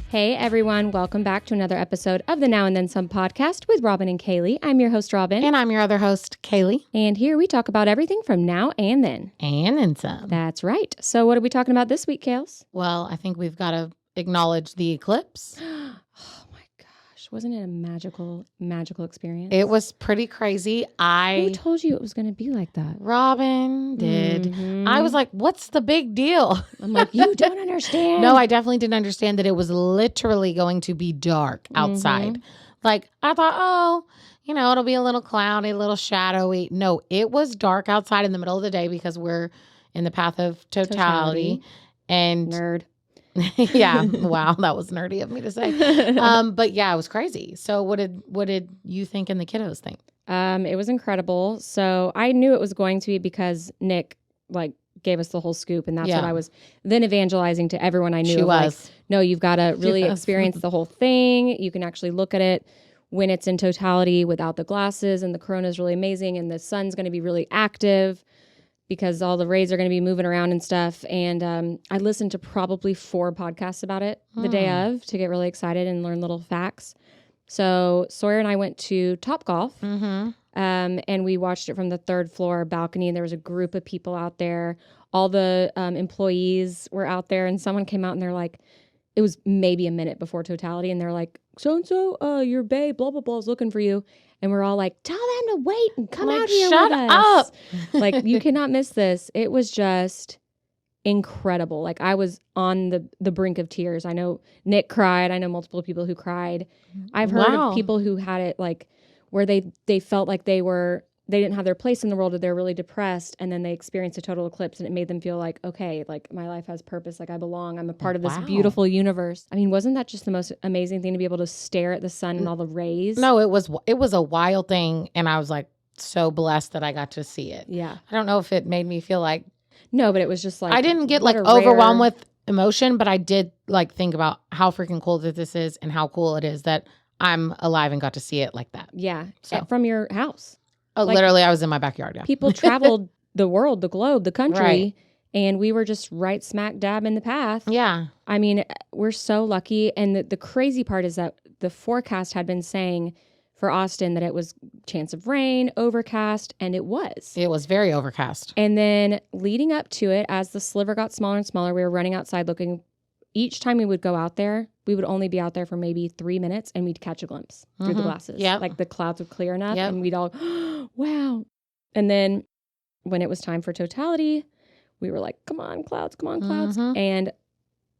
Hey everyone, welcome back to another episode of the Now and Then Some podcast with Robin and Kaley. I'm your host, Robin. And I'm your other host, Kaley. And here we talk about everything from now and then. And then some. That's right. So what are we talking about this week, Kales? Well, I think we've got to acknowledge the eclipse. Oh my gosh. Wasn't it a magical experience? It was pretty crazy. Who told you it was going to be like that? Robin did. Mm-hmm. I was like, what's the big deal? I'm like, you don't understand. No, I definitely didn't understand that it was literally going to be dark outside. Mm-hmm. Like, I thought, oh, it'll be a little cloudy, a little shadowy. No, it was dark outside in the middle of the day because we're in the path of totality. And nerd. Yeah. Wow. That was nerdy of me to say. But yeah, it was crazy. So what did you think and the kiddos think? It was incredible. So I knew it was going to be because Nick gave us the whole scoop, and that's what I was then evangelizing to everyone I knew. She was. No, you've got to really experience the whole thing. You can actually look at it when it's in totality without the glasses, and the corona is really amazing, and the sun's going to be really active because all the rays are going to be moving around and stuff. And I listened to probably 4 podcasts about it the day of to get really excited and learn little facts. So Sawyer and I went to Topgolf, and we watched it from the 3rd floor balcony. And there was a group of people out there. All the employees were out there, and someone came out and they're like, it was maybe a minute before totality, and they're like, so-and-so, your bae, blah, blah, blah, is looking for you. And we're all like, tell them to wait and come out here shut with us. up. Like, you cannot miss this. It was just incredible. Like, I was on the brink of tears. I know Nick cried. I know multiple people who cried. I've heard of people who had it like where they felt like they didn't have their place in the world, or they're really depressed, and then they experienced a total eclipse, and it made them feel like, okay, like my life has purpose, like I belong, I'm a part of this beautiful universe. I mean, wasn't that just the most amazing thing to be able to stare at the sun and all the rays? No, it was a wild thing, and I was like so blessed that I got to see it. Yeah. I don't know if it made me feel like no, but it was just like I didn't get like overwhelmed with emotion, but I did like think about how freaking cool that this is and how cool it is that I'm alive and got to see it like that. Yeah. So. From your house. Oh, like, literally, I was in my backyard. Yeah. People traveled the world, the globe, the country, and we were just right smack dab in the path. Yeah. I mean, we're so lucky. And the crazy part is that the forecast had been saying for Austin that it was chance of rain, overcast, and it was. It was very overcast. And then leading up to it, as the sliver got smaller and smaller, we were running outside looking. Each time we would go out there, we would only be out there for maybe 3 minutes, and we'd catch a glimpse through the glasses. Yeah. Like the clouds would clear enough, and we'd all, wow. And then when it was time for totality, we were like, come on, clouds, come on, clouds. And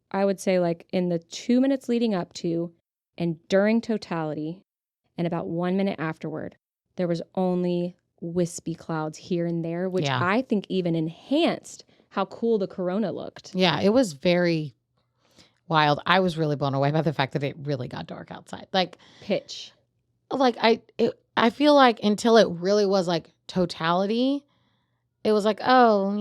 I would say like in the 2 minutes leading up to and during totality and about 1 minute afterward, there was only wispy clouds here and there, which I think even enhanced how cool the corona looked. Yeah, it was very wild. I was really blown away by the fact that it really got dark outside. Like pitch. Like I feel like until it really was like totality, it was like, oh,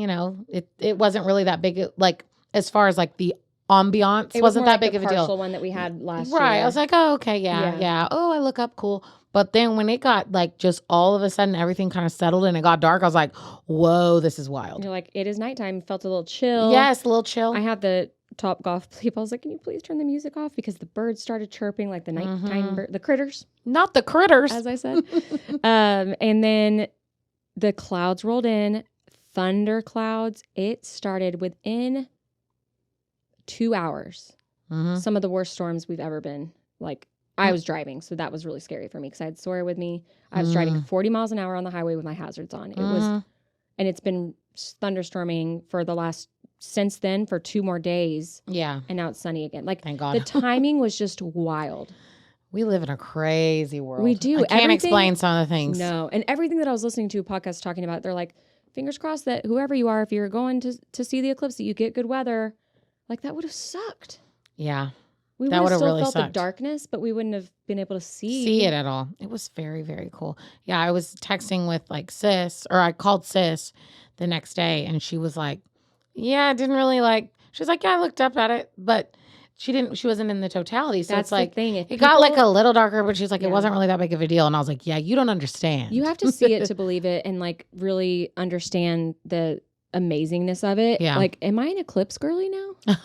it wasn't really that big. Like as far as like the ambiance wasn't that big of a deal. The partial one that we had last year. Right. I was like, oh, okay, yeah. Oh, I look up, cool. But then when it got like just all of a sudden everything kind of settled and it got dark, I was like, whoa, this is wild. And you're like, it is nighttime. Felt a little chill. Yes, a little chill. I had the Topgolf people. I was like, can you please turn the music off? Because the birds started chirping, like the nighttime the critters. Not the critters. As I said. And then the clouds rolled in, thunder clouds. It started within 2 hours. Some of the worst storms we've ever been. Like, I was driving, so that was really scary for me because I had Sawyer with me. I was driving 40 miles an hour on the highway with my hazards on. It was, and it's been thunderstorming for the last since then for 2 more days. Yeah. And now it's sunny again. Like, thank God. The timing was just wild. We live in a crazy world. We do. I can't explain some of the things. No. And everything that I was listening to a podcast talking about, they're like, fingers crossed that whoever you are, if you're going to see the eclipse, that you get good weather. Like, that would have sucked. Yeah. We would have still felt the darkness, but we wouldn't have been able to see it at all. It was very, very cool. Yeah, I was texting with like sis, or I called sis the next day, and she was like, yeah, I didn't really like, she was like, yeah, I looked up at it, but she wasn't in the totality. So that's it's like, the thing. It got like a little darker, but she's like, it wasn't really that big of a deal. And I was like, yeah, you don't understand. You have to see it to believe it and like really understand the amazingness of it. Yeah. Like, am I an eclipse girly now?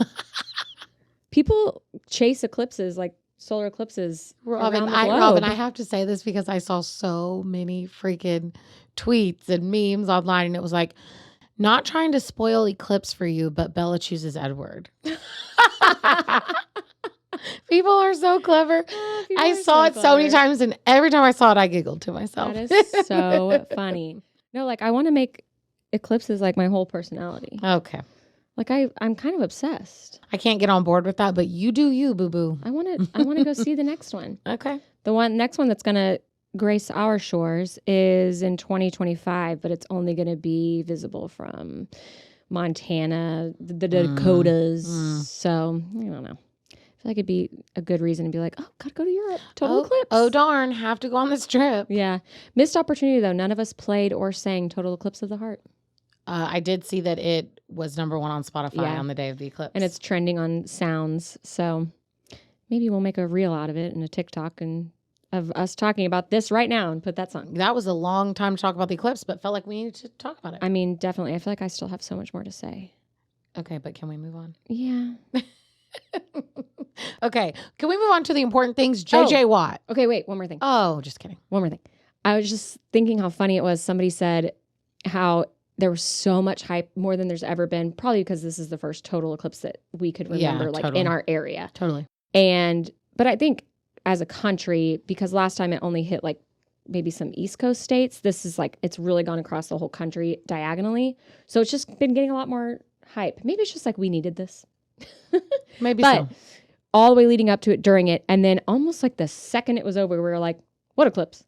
people chase eclipses, like solar eclipses Robin, around the globe. I have to say this because I saw so many freaking tweets and memes online, and it was like, not trying to spoil eclipse for you, but Bella chooses Edward. People are so clever. I saw it so many times, and every time I saw it, I giggled to myself. That is so funny. No, like I want to make eclipses like my whole personality. Okay. Like I'm kind of obsessed. I can't get on board with that, but you do you, boo-boo. I want to go see the next one. Okay. The next one that's going to grace our shores is in 2025, but it's only going to be visible from Montana, the Dakotas. So, I don't know. I feel like it'd be a good reason to be like, oh, gotta go to Europe. Total eclipse. Oh, darn. Have to go on this trip. Yeah. Missed opportunity, though. None of us played or sang Total Eclipse of the Heart. I did see that it was number 1 on Spotify on the day of the eclipse. And it's trending on sounds. So maybe we'll make a reel out of it and a TikTok and of us talking about this right now and put that song. That was a long time to talk about the eclipse, but felt like we needed to talk about it. I mean, definitely. I feel like I still have so much more to say. Okay, but can we move on? Yeah. Okay, can we move on to the important things? JJ Watt. Okay, wait, one more thing. Oh, just kidding. One more thing. I was just thinking how funny it was. Somebody said how there was so much hype, more than there's ever been, probably because this is the first total eclipse that we could remember, in our area. Totally. But I think as a country, because last time it only hit like maybe some East Coast states, this is like, it's really gone across the whole country diagonally. So it's just been getting a lot more hype. Maybe it's just like we needed this. Maybe but all the way leading up to it, during it, and then almost like the second it was over, we were like, what eclipse?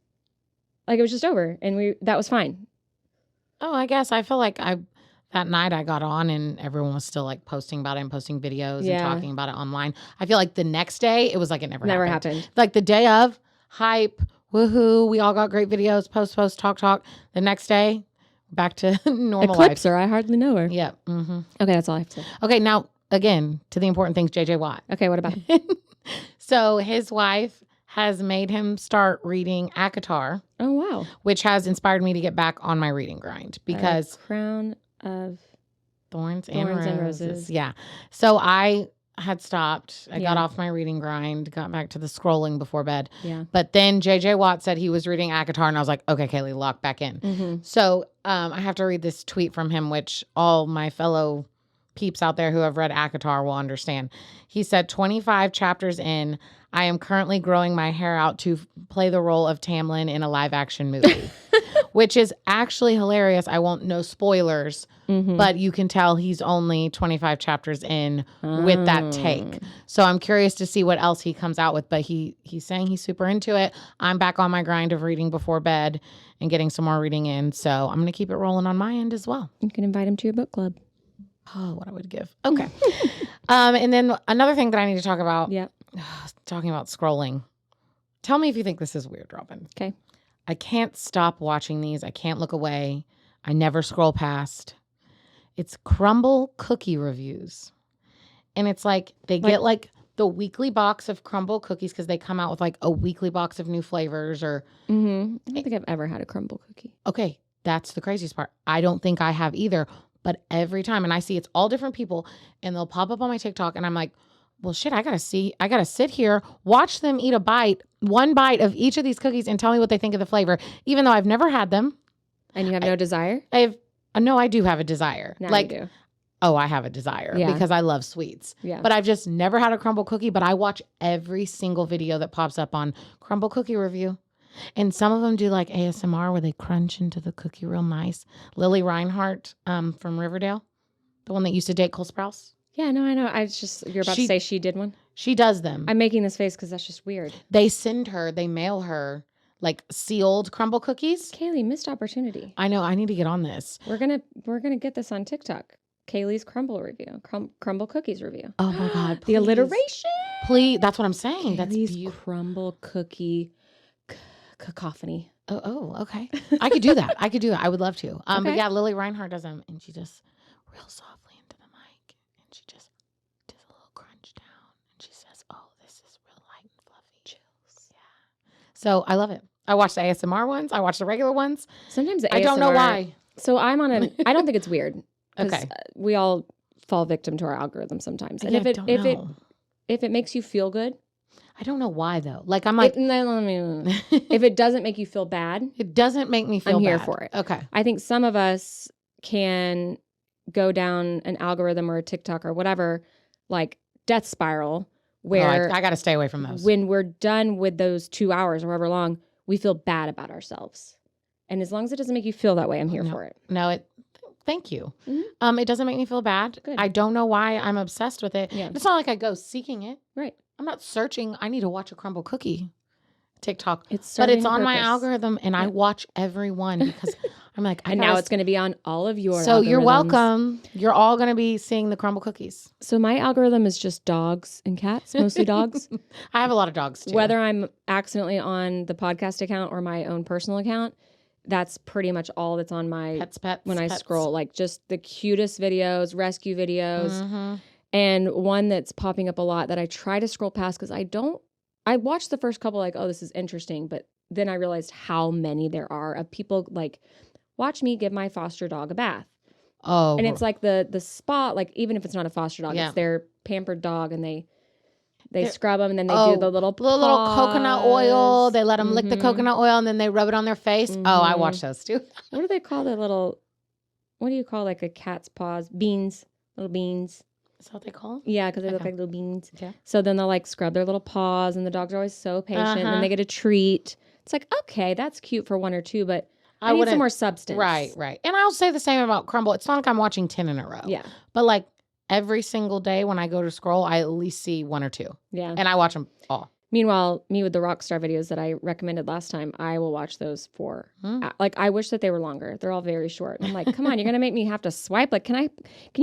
Like it was just over and that was fine. Oh, I guess I feel like that night I got on and everyone was still like posting about it and posting videos and talking about it online. I feel like the next day it was like it never happened. Like the day of, hype, woohoo, we all got great videos, post, talk. The next day, back to normal Eclipse life. her, I hardly know her. Yeah. Mm-hmm. Okay, that's all I have to say. Okay, now again to the important things. JJ Watt. Okay, what about him? So his wife has made him start reading ACOTAR. Oh, wow. Which has inspired me to get back on my reading grind because Crown of Thorns and Roses. Yeah. So I had stopped. I got off my reading grind, got back to the scrolling before bed. Yeah. But then JJ Watt said he was reading ACOTAR and I was like, okay, Kaley, lock back in. Mm-hmm. So I have to read this tweet from him, which all my fellow peeps out there who have read ACOTAR will understand. He said, 25 chapters in, I am currently growing my hair out to play the role of Tamlin in a live action movie, which is actually hilarious. I won't know spoilers, but you can tell he's only 25 chapters in with that take. So I'm curious to see what else he comes out with, but he's saying he's super into it. I'm back on my grind of reading before bed and getting some more reading in. So I'm going to keep it rolling on my end as well. You can invite him to your book club. Oh, what I would give. Okay. And then another thing that I need to talk about. Yeah. Talking about scrolling. Tell me if you think this is weird, Robin. Okay. I can't stop watching these. I can't look away. I never scroll past. It's crumble cookie reviews. And it's like they get like the weekly box of crumble cookies because they come out with like a weekly box of new flavors or. Mm-hmm. I don't think I've ever had a crumble cookie. Okay. That's the craziest part. I don't think I have either. But every time, and I see it's all different people, and they'll pop up on my TikTok, and I'm like, well, shit, I gotta sit here, watch them eat one bite of each of these cookies and tell me what they think of the flavor, even though I've never had them. And you have no desire? No, I do have a desire. Now you do. Oh, I have a desire because I love sweets. Yeah. But I've just never had a crumble cookie, but I watch every single video that pops up on crumble cookie review. And some of them do like ASMR where they crunch into the cookie real nice. Lily Reinhart from Riverdale, the one that used to date Cole Sprouse. Yeah, no, I know. You're about to say she did one? She does them. I'm making this face because that's just weird. They mail her like sealed crumble cookies. Kaley, missed opportunity. I know. I need to get on this. We're gonna get this on TikTok. Kaley's crumble review, crumble cookies review. Oh my God! The alliteration. Please, that's what I'm saying. Kaley's that's beautiful. Crumble cookie cacophony. Oh, okay. I could do that. I would love to. But yeah, Lily Reinhart does them, and she just real softly into the mic, and she just does a little crunch down, and she says, "Oh, this is real light and fluffy." Chills. Yeah. So I love it. I watch the ASMR ones. I watch the regular ones. Sometimes the ASMR, I don't know why. So I'm on I don't think it's weird. Okay. We all fall victim to our algorithm sometimes. And if if it makes you feel good. I don't know why though. Like I'm like, if it doesn't make you feel bad, it doesn't make me feel I'm here bad. for it. Okay. I think some of us can go down an algorithm or a TikTok or whatever, like death spiral, where I got to stay away from those. When we're done with those 2 hours or however long, we feel bad about ourselves. And as long as it doesn't make you feel that way, I'm here for it. No, thank you. Mm-hmm. It doesn't make me feel bad. Good. I don't know why I'm obsessed with it. Yeah. It's not like I go seeking it. Right. I'm not searching. I need to watch a crumble cookie TikTok. But it's on my algorithm and I watch every one because I'm like, and now it's going to be on all of your So algorithms. You're welcome. You're all going to be seeing the crumble cookies. So my algorithm is just dogs and cats, mostly dogs. I have a lot of dogs too. Whether I'm accidentally on the podcast account or my own personal account, that's pretty much all that's on my pets when I pets. scroll. Like just the cutest videos, rescue videos. Mm-hmm. And one that's popping up a lot that I try to scroll past because I watched the first couple like, oh, this is interesting. But then I realized how many there are of people like, watch me give my foster dog a bath. Oh. And it's like the spot, like even if it's not a foster dog, it's their pampered dog and they scrub them and then they do the little coconut oil. They let them lick the coconut oil and then they rub it on their face. Mm-hmm. Oh, I watch those too. What do they call the little, what do you call like a cat's paws? Beans, little beans. Is that what they call them? Yeah, because they look like little beans. Okay. So then they'll like scrub their little paws and the dogs are always so patient and then they get a treat. It's like, okay, that's cute for one or two, but I need some more substance. Right. And I'll say the same about crumble. It's not like I'm watching 10 in a row. Yeah. But like every single day when I go to scroll, I at least see one or two. Yeah. And I watch them all. Meanwhile, me with the Rockstar videos that I recommended last time, I will watch those for, like, I wish that they were longer. They're all very short. I'm like, come on, you're going to make me have to swipe. Like, can you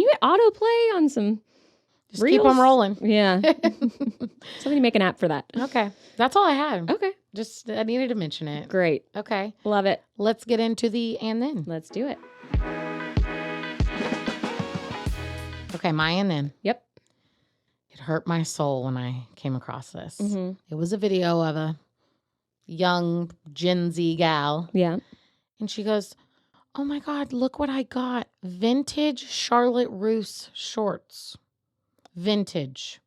hit autoplay on some Just reels? keep them rolling. Yeah. Somebody make an app for that. Okay. That's all I had. Okay. Just, I needed to mention it. Great. Okay. Love it. Let's get into the and then. Let's do it. Okay, my and then. Yep. It hurt my soul when I came across this. Mm-hmm. It was a video of a young Gen Z gal. Yeah. And she goes, oh my God, look what I got. Vintage Charlotte Russe shorts. Vintage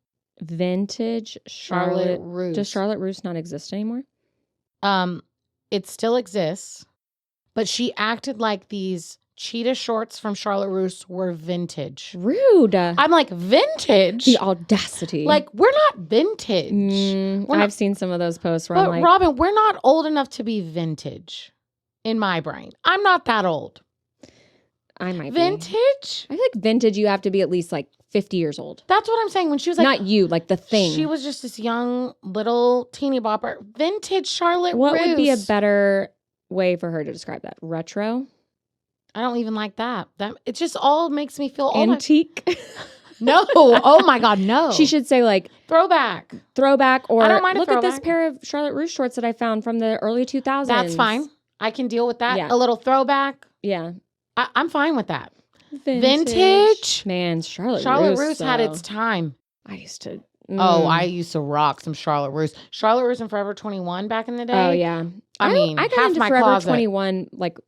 Charlotte Russe. Does Charlotte Russe not exist anymore? It still exists, but she acted like these cheetah shorts from Charlotte Russe were vintage. Rude. I'm like, vintage? The audacity. Like, we're not vintage. I've seen some of those posts where but I'm like, Robin, we're not old enough to be vintage in my brain. I'm not that old. I might vintage? I feel like vintage, you have to be at least like 50 years old. That's what I'm saying. When she was like, not you, like the thing. She was just this young little teeny bopper. Vintage Charlotte What Russe. would be a better way for her to describe that? Retro? I don't even like that. It just all makes me feel antique. No. Oh my God, no. She should say like throwback, or I don't mind look at this pair of Charlotte Russe shorts that I found from the early 2000s. That's fine. I can deal with that. Yeah. A little throwback. Yeah. I'm fine with that. Vintage. Man, Charlotte Russe had its time. I used to. I used to rock some Charlotte Russe. Charlotte Russe and Forever 21 back in the day. Oh yeah. I mean, I got half into my Forever closet. 21 like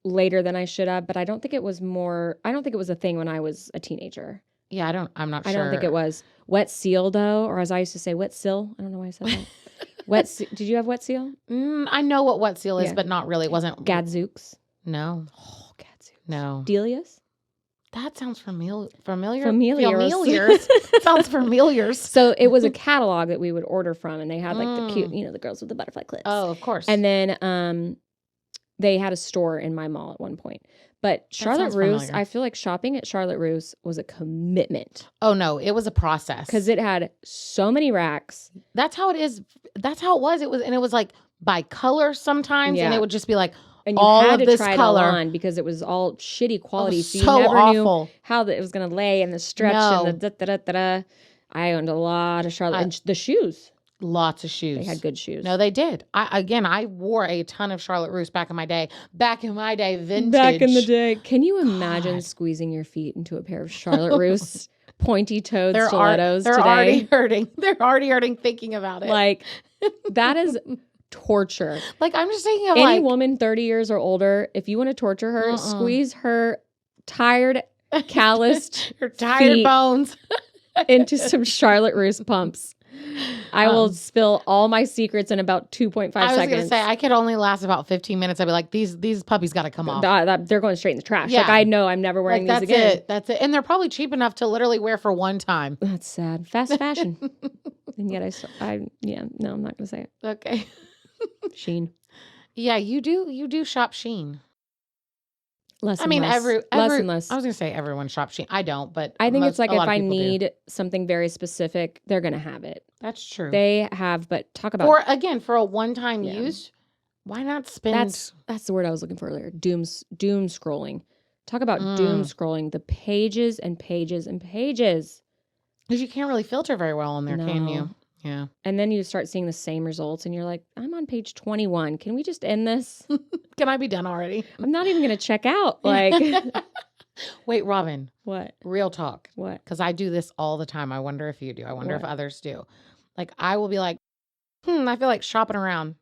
later than I should have, but I don't think it was a thing when I was a teenager. Yeah, I'm not sure. I don't think it was. Wet Seal though, or as I used to say, Wet Seal. I don't know why I said that. Did you have Wet Seal? I know what Wet Seal is, but not really. It wasn't Gadzooks. No. Oh, Gadzooks. No. Delia's? That sounds familiar. Familiars. Sounds familiar. So it was a catalog that we would order from, and they had like the cute, the girls with the butterfly clips. Oh, of course. And then they had a store in my mall at one point. But Charlotte Russe, I feel like shopping at Charlotte Russe was a commitment. Oh, no. It was a process. Because it had so many racks. That's how it is. That's how it was. It was like by color sometimes. Yeah. And it would just be like, and you all had of to this try color. it on because it was all shitty quality. So you never awful. knew how it was going to lay and the stretch and the da-da-da-da-da. I owned a lot of Charlotte. And the shoes. Lots of shoes. They had good shoes. No, they did. I wore a ton of Charlotte Russe back in my day. Vintage. Back in the day. Can you imagine squeezing your feet into a pair of Charlotte Russe pointy-toed stilettos today? They're already hurting. They're already hurting thinking about it. Like, that is torture. Like, I'm just thinking of any woman 30 years or older, if you want to torture her, squeeze her tired, calloused her tired feet bones into some Charlotte Russe pumps. I will spill all my secrets in about 2.5 seconds. I was going to say, I could only last about 15 minutes. I'd be like, these puppies got to come off. They're going straight in the trash. Yeah. Like, I know I'm never wearing these again. That's it. And they're probably cheap enough to literally wear for one time. That's sad. Fast fashion. And yet I'm not going to say it. Okay. Shein. Yeah, you do shop Shein. Less and I mean, less. Less and less. I was going to say everyone shops Shein. I don't, but I think it's like if I do. need something very specific, they're going to have it. That's true. They have, but talk about for a one-time use, why not spend? That's the word I was looking for earlier. Doom scrolling. Talk about doom scrolling. The pages and pages and pages. Because you can't really filter very well on there, can you? Yeah. And then you start seeing the same results and you're like, I'm on page 21. Can we just end this? Can I be done already? I'm not even going to check out. Like, wait, Robin. What? Real talk. What? Because I do this all the time. I wonder if you do. I wonder if others do. Like, I will be like, I feel like shopping around.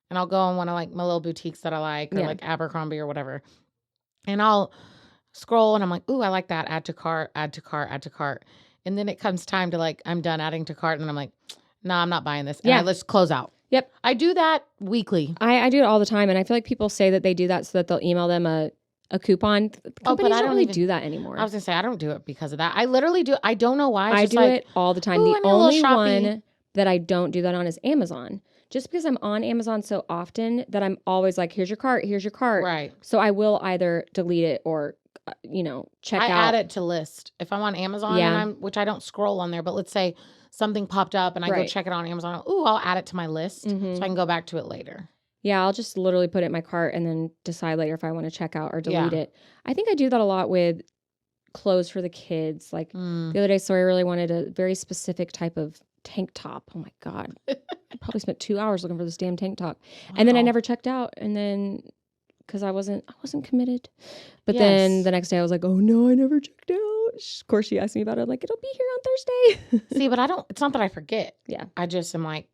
And I'll go on one of like my little boutiques that I like, or like Abercrombie or whatever. And I'll scroll and I'm like, ooh, I like that. Add to cart, add to cart, add to cart. And then it comes time to like, I'm done adding to cart. And I'm like, no, I'm not buying this. And let's close out. Yep. I do that weekly. I do it all the time. And I feel like people say that they do that so that they'll email them a coupon. Companies don't really do that anymore. I was going to say, I don't do it because of that. I literally do. I don't know why. I do it all the time. The only one that I don't do that on is Amazon. Just because I'm on Amazon so often that I'm always like, here's your cart, here's your cart. Right. So I will either delete it or, check out. I add it to list. If I'm on Amazon, which I don't scroll on there, but let's say something popped up and I go check it on Amazon. Ooh, I'll add it to my list so I can go back to it later. Yeah, I'll just literally put it in my cart and then decide later if I want to check out or delete it. I think I do that a lot with clothes for the kids. Like the other day, Sawyer really wanted a very specific type of tank top. Oh my God. I probably spent 2 hours looking for this damn tank top. Wow. And then I never checked out. And then because I wasn't committed. But then the next day I was like, oh no, I never checked out. Of course she asked me about it. I'm like, it'll be here on Thursday. See, but it's not that I forget. Yeah. I just am like,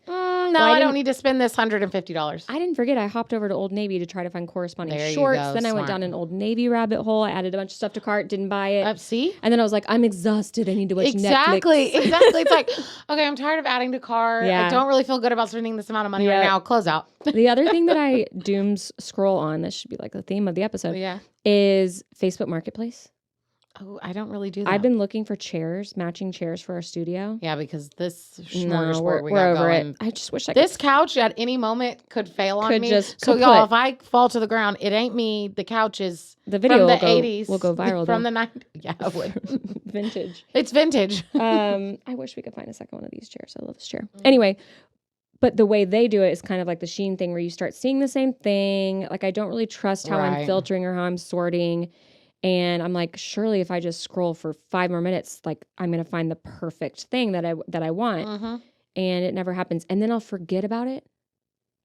I don't need to spend this $150. I didn't forget. I hopped over to Old Navy to try to find corresponding shorts. Then I went down an Old Navy rabbit hole. I added a bunch of stuff to cart, didn't buy it. See? And then I was like, I'm exhausted. I need to watch Netflix. Exactly. It's like, okay, I'm tired of adding to cart. I don't really feel good about spending this amount of money right now. Close out. The other thing that I doom scroll on, this should be like the theme of the episode, is Facebook Marketplace. Oh, I don't really do that. I've been looking for matching chairs for our studio. Yeah, because this smorgasbord we got over going. It. I just wish this couch at any moment could fail on me. Y'all, if I fall to the ground, it ain't me. The couch is the video from the 80s. Will go viral. From the 90s. Yeah, it would. Vintage. It's vintage. I wish we could find a second one of these chairs. I love this chair. Anyway, but the way they do it is kind of like the Shein thing where you start seeing the same thing. Like I don't really trust how I'm filtering or how I'm sorting. And I'm like, surely if I just scroll for 5 more minutes, like I'm going to find the perfect thing that I want. Mm-hmm. And it never happens. And then I'll forget about it.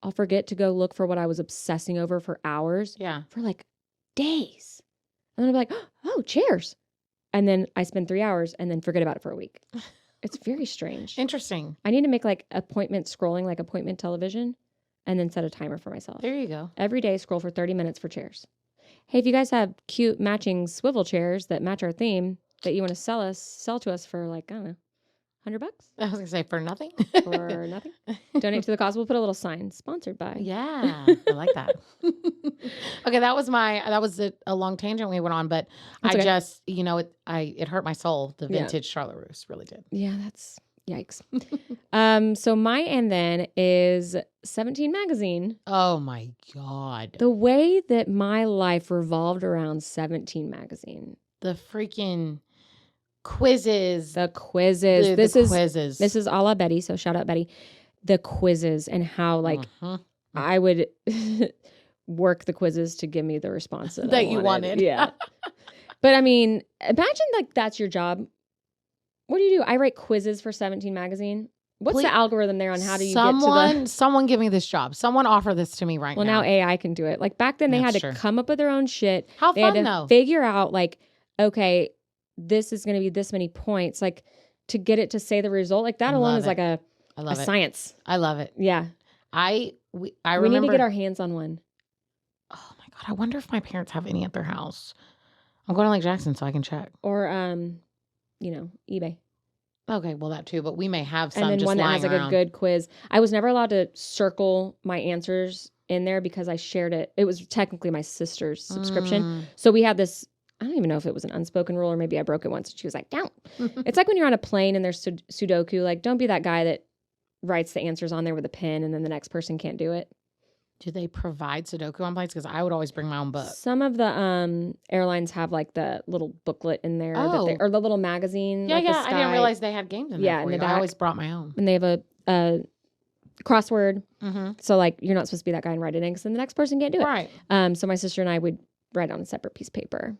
I'll forget to go look for what I was obsessing over for hours. Yeah. For like days. And then I'll be like, oh, chairs. And then I spend 3 hours and then forget about it for a week. It's very strange. Interesting. I need to make like appointment scrolling, like appointment television, and then set a timer for myself. There you go. Every day, scroll for 30 minutes for chairs. Hey, if you guys have cute matching swivel chairs that match our theme that you want to sell to us for like, I don't know, $100? I was going to say for nothing. For nothing. Donate to the cause. We'll put a little sign sponsored by. Yeah, I like that. Okay, that was a long tangent we went on, but that's I just, it hurt my soul. The vintage Charlotte Russe really did. Yeah, that's yikes. So my and then is 17 magazine. Oh my God. The way that my life revolved around 17 magazine. The freaking quizzes. The quizzes. This is a la Betty, so shout out Betty. The quizzes and how I would work the quizzes to give me the response that you wanted. Yeah. But I mean, imagine like that's your job. What do? I write quizzes for 17 magazine. What's the algorithm there on how do you get to the... Someone give me this job. Someone offer this to me now. Well, now AI can do it. Like back then they had to come up with their own shit. How they fun, had to though. figure out like, okay, this is going to be this many points. Like to get it to say the result. Like that alone is like a science. I love it. Yeah. I remember... We need to get our hands on one. Oh my God. I wonder if my parents have any at their house. I'm going to Lake Jackson so I can check. Or, eBay. Okay, well, that too, but we may have some and then just one that has lying like around. a good quiz. I was never allowed to circle my answers in there because I shared it. It was technically my sister's subscription. So we had this, I don't even know if it was an unspoken rule or maybe I broke it once. And she was like, don't. It's like when you're on a plane and there's Sudoku, like don't be that guy that writes the answers on there with a pen and then the next person can't do it. Do they provide Sudoku on planes? Because I would always bring my own book. Some of the airlines have like the little booklet in there or the little magazine. Yeah, like yeah. the I didn't realize they had games in there for you. I always brought my own. And they have a crossword. So like you're not supposed to be that guy and write it in because then the next person can't do it. Right. So my sister and I would write on a separate piece of paper.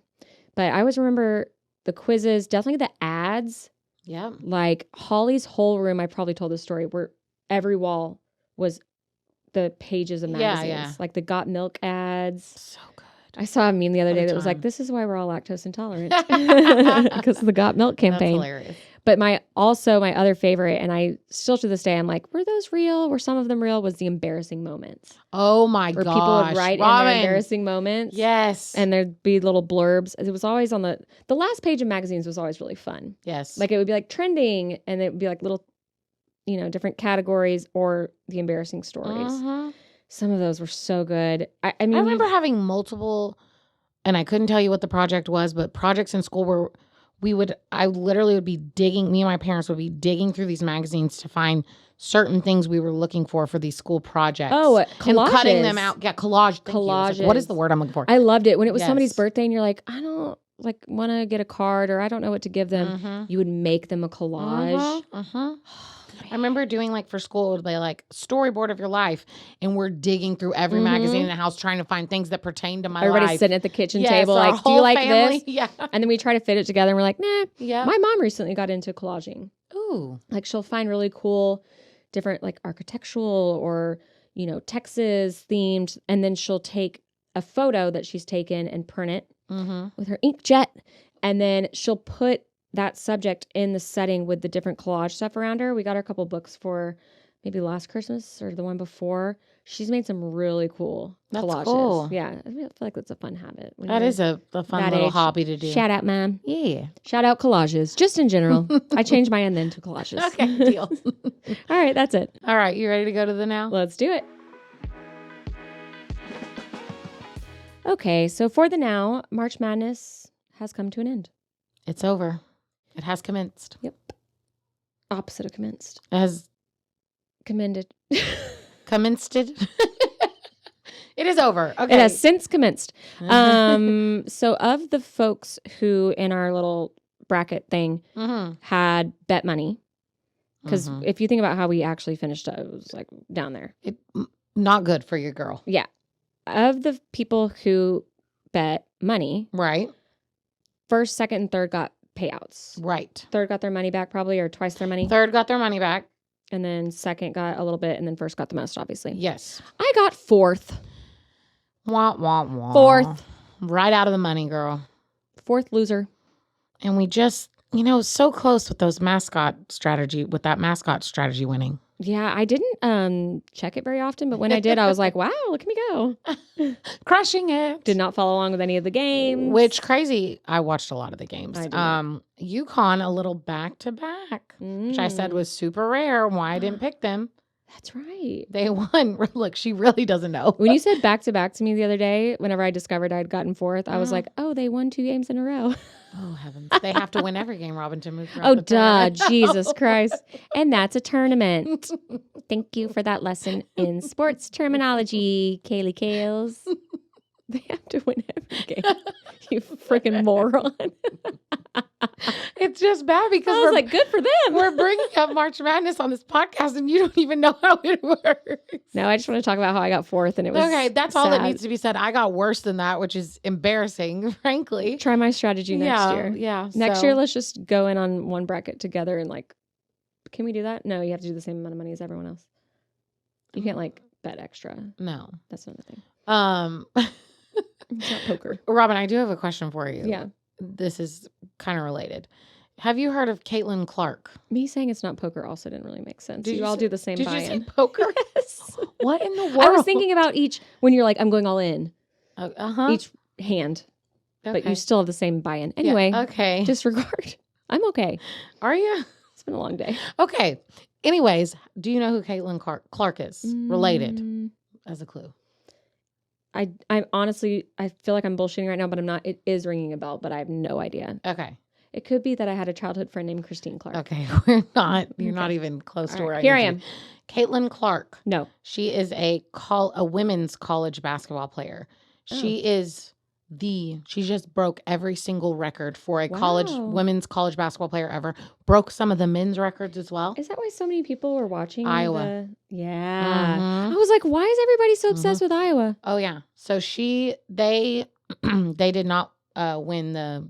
But I always remember the quizzes, definitely the ads. Yeah. Like Holly's whole room, I probably told this story, where every wall was the pages of magazines. Yeah. Like the Got Milk ads. So good. I saw a meme the other day that was like, this is why we're all lactose intolerant. Because of the Got Milk campaign. That's hilarious. But my other favorite, and I still to this day, I'm like, were those real? Were some of them real? Was the embarrassing moments. Oh my gosh. Where people would write in their embarrassing moments. Yes. And there'd be little blurbs. It was always on the last page of magazines was always really fun. Yes. Like it would be like trending and it would be like little, different categories or the embarrassing stories. Some of those were so good. I mean, I remember having multiple, and I couldn't tell you what the project was, but projects in school where I literally would be digging, me and my parents would be digging through these magazines to find certain things we were looking for these school projects. Oh, collages. And cutting them out. Yeah, collage. Collages. Like, what is the word I'm looking for? I loved it. When it was somebody's birthday and you're like, I don't want to get a card or I don't know what to give them. You would make them a collage. I remember doing for school, it would be like storyboard of your life. And we're digging through every magazine in the house trying to find things that pertain to my life. Everybody's sitting at the kitchen table like, do you like family? this? Yeah. And then we try to fit it together and we're like, nah. Yeah. My mom recently got into collaging. Ooh. Like she'll find really cool, different architectural or, Texas themed. And then she'll take a photo that she's taken and print it with her inkjet. And then she'll put that subject in the setting with the different collage stuff around her. We got her a couple books for maybe last Christmas or the one before. She's made some really cool collages. Cool. Yeah, I feel like that's a fun habit. That is a fun little hobby to do. Shout out, Mom. Yeah. Shout out collages, just in general. I changed my end then to collages. Okay, deal. All right, that's it. All right, you ready to go to the now? Let's do it. Okay, so for the now, March Madness has come to an end. It's over. It has commenced. Yep. Opposite of commenced. It has commended. Commenced it? It is over. Okay. It has since commenced. So of the folks who in our little bracket thing had bet money, because if you think about how we actually finished, it was down there. Not good for your girl. Yeah. Of the people who bet money, right? First, second, and third got payouts. Right. Third got their money back probably, or twice their money. Third got their money back. And then second got a little bit, and then first got the most, obviously. Yes. I got fourth. Wah, wah, wah. Fourth. Right out of the money, girl. Fourth loser. And we just, so close with that mascot strategy winning. Yeah, I didn't check it very often, but when I did, I was like, wow, look at me go. Crushing it. Did not follow along with any of the games. Which, crazy, I watched a lot of the games. I did. UConn, a little back-to-back, which I said was super rare. Why I didn't pick them. That's right. They won. Look, she really doesn't know. When you said back-to-back to me the other day, whenever I discovered I had gotten fourth, I was like, oh, they won 2 games in a row. Oh, heavens. They have to win every game, Robin, to move throughout Oh, the duh. tournament. Jesus Christ. And that's a tournament. Thank you for that lesson in sports terminology, Kaley Kales. They have to win every game. You freaking moron. It's just bad because I was like, good for them. We're bringing up March Madness on this podcast and you don't even know how it works. No, I just want to talk about how I got fourth and it was okay. That's all that sad. needs to be said. I got worse than that, which is embarrassing, frankly. Try my strategy next year. Yeah. Next year, let's just go in on one bracket together and can we do that? No, you have to do the same amount of money as everyone else. You can't bet extra. No. That's not a thing. It's not poker. Robin, I do have a question for you. Yeah. This is kind of related. Have you heard of Caitlin Clark? Me saying it's not poker also didn't really make sense. Did you all do the same Did buy-in. you say poker? Yes. What in the world? I was thinking about when you're like, I'm going all in. Uh-huh. Each hand. Okay. But you still have the same buy-in. Anyway. Yeah, okay. Disregard. I'm okay. Are you? It's been a long day. Okay. Anyways, do you know who Caitlin Clark is? Related as a clue. I'm honestly, I feel like I'm bullshitting right now, but I'm not. It is ringing a bell, but I have no idea. Okay. It could be that I had a childhood friend named Christine Clark. Okay. You're not even close to where I Here I need am. you. Caitlin Clark. No. She is a women's college basketball player. She she just broke every single record for a women's college basketball player ever. Broke some of the men's records as well. Is that why so many people were watching Iowa? Yeah. I was like, why is everybody so obsessed with Iowa? Oh yeah. So they did not win the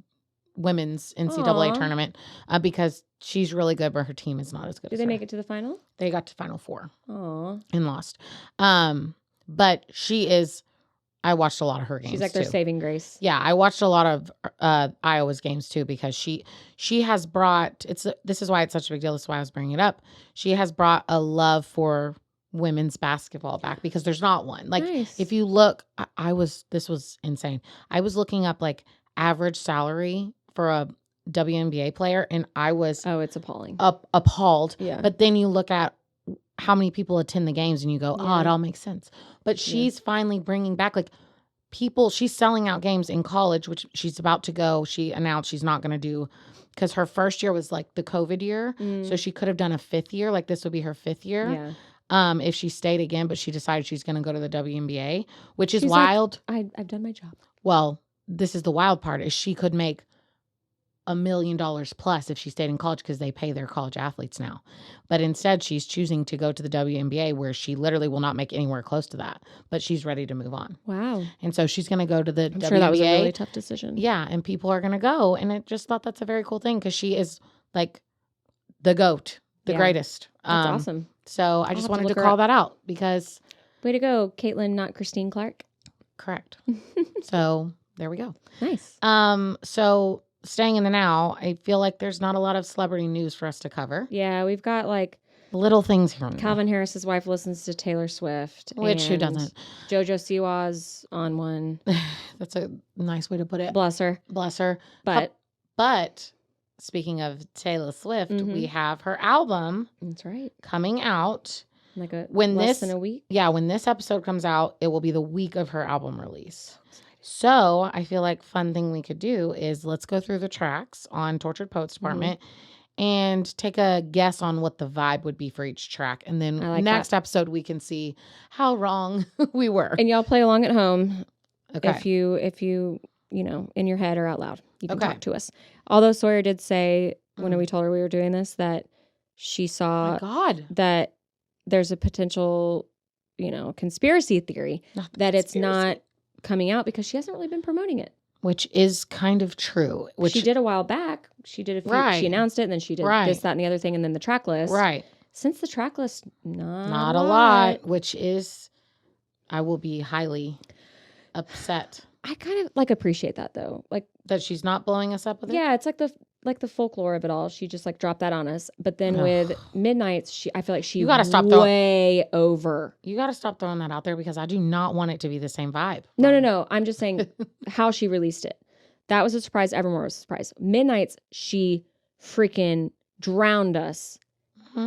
women's NCAA tournament because she's really good, but her team is not as good. Did they make it to the final? They got to Final Four. Aw. And lost. But she is. I watched a lot of her games. She's like their saving grace. Yeah, I watched a lot of Iowa's games too because she has brought. This is why it's such a big deal. This is why I was bringing it up. She has brought a love for women's basketball back because there's not one. Like if you look, this was insane. I was looking up like average salary for a WNBA player, and I was it's appalling. Appalled. Yeah. But then you look at how many people attend the games and you go, it all makes sense. But she's finally bringing back like people. She's selling out games in college, which she's about to go. She announced she's not going to do because her first year was like the COVID year. So she could have done a 5th year. Like this would be her 5th year. Yeah. If she stayed again, but she decided she's going to go to the WNBA, which is wild. Like, I've done my job. Well, this is the wild part is she could make $1 million plus if she stayed in college because they pay their college athletes now. But instead, she's choosing to go to the WNBA where she literally will not make anywhere close to that. But she's ready to move on. Wow. And so she's going to go to the WNBA. Sure that was a really tough decision. Yeah, and people are going to go. And I just thought that's a very cool thing because she is like the GOAT, the greatest. That's awesome. So I just wanted to call that out because... Way to go, Caitlin, not Christine Clark. Correct. So there we go. Nice. So... Staying in the now, I feel like there's not a lot of celebrity news for us to cover. Yeah, we've got like little things here. Calvin Harris's wife listens to Taylor Swift. Which who doesn't? JoJo Siwa's on one. That's a nice way to put it. Bless her. Bless her. But speaking of Taylor Swift, we have her album. That's right. Coming out. Like less than a week? Yeah, when this episode comes out, it will be the week of her album release. So I feel like fun thing we could do is let's go through the tracks on Tortured Poets Department and take a guess on what the vibe would be for each track. And then next episode, we can see how wrong we were. And y'all play along at home. Okay. If you, in your head or out loud, you can talk to us. Although Sawyer did say when we told her we were doing this, that she saw that there's a potential, conspiracy theory that it's not coming out because she hasn't really been promoting it, which is kind of true. Which she did a while back. She did a few. She announced it, and then she did this, that, and the other thing, and then the track list. Right. Since the track list, not a lot. Which is, I will be highly upset. I kind of appreciate that though, like that she's not blowing us up with it. Yeah, it's like the folklore of it all. She just dropped that on us. But then with Midnights, I feel like she way over. You got to stop throwing that out there because I do not want it to be the same vibe. No. I'm just saying how she released it. That was a surprise. Evermore was a surprise. Midnights, she freaking drowned us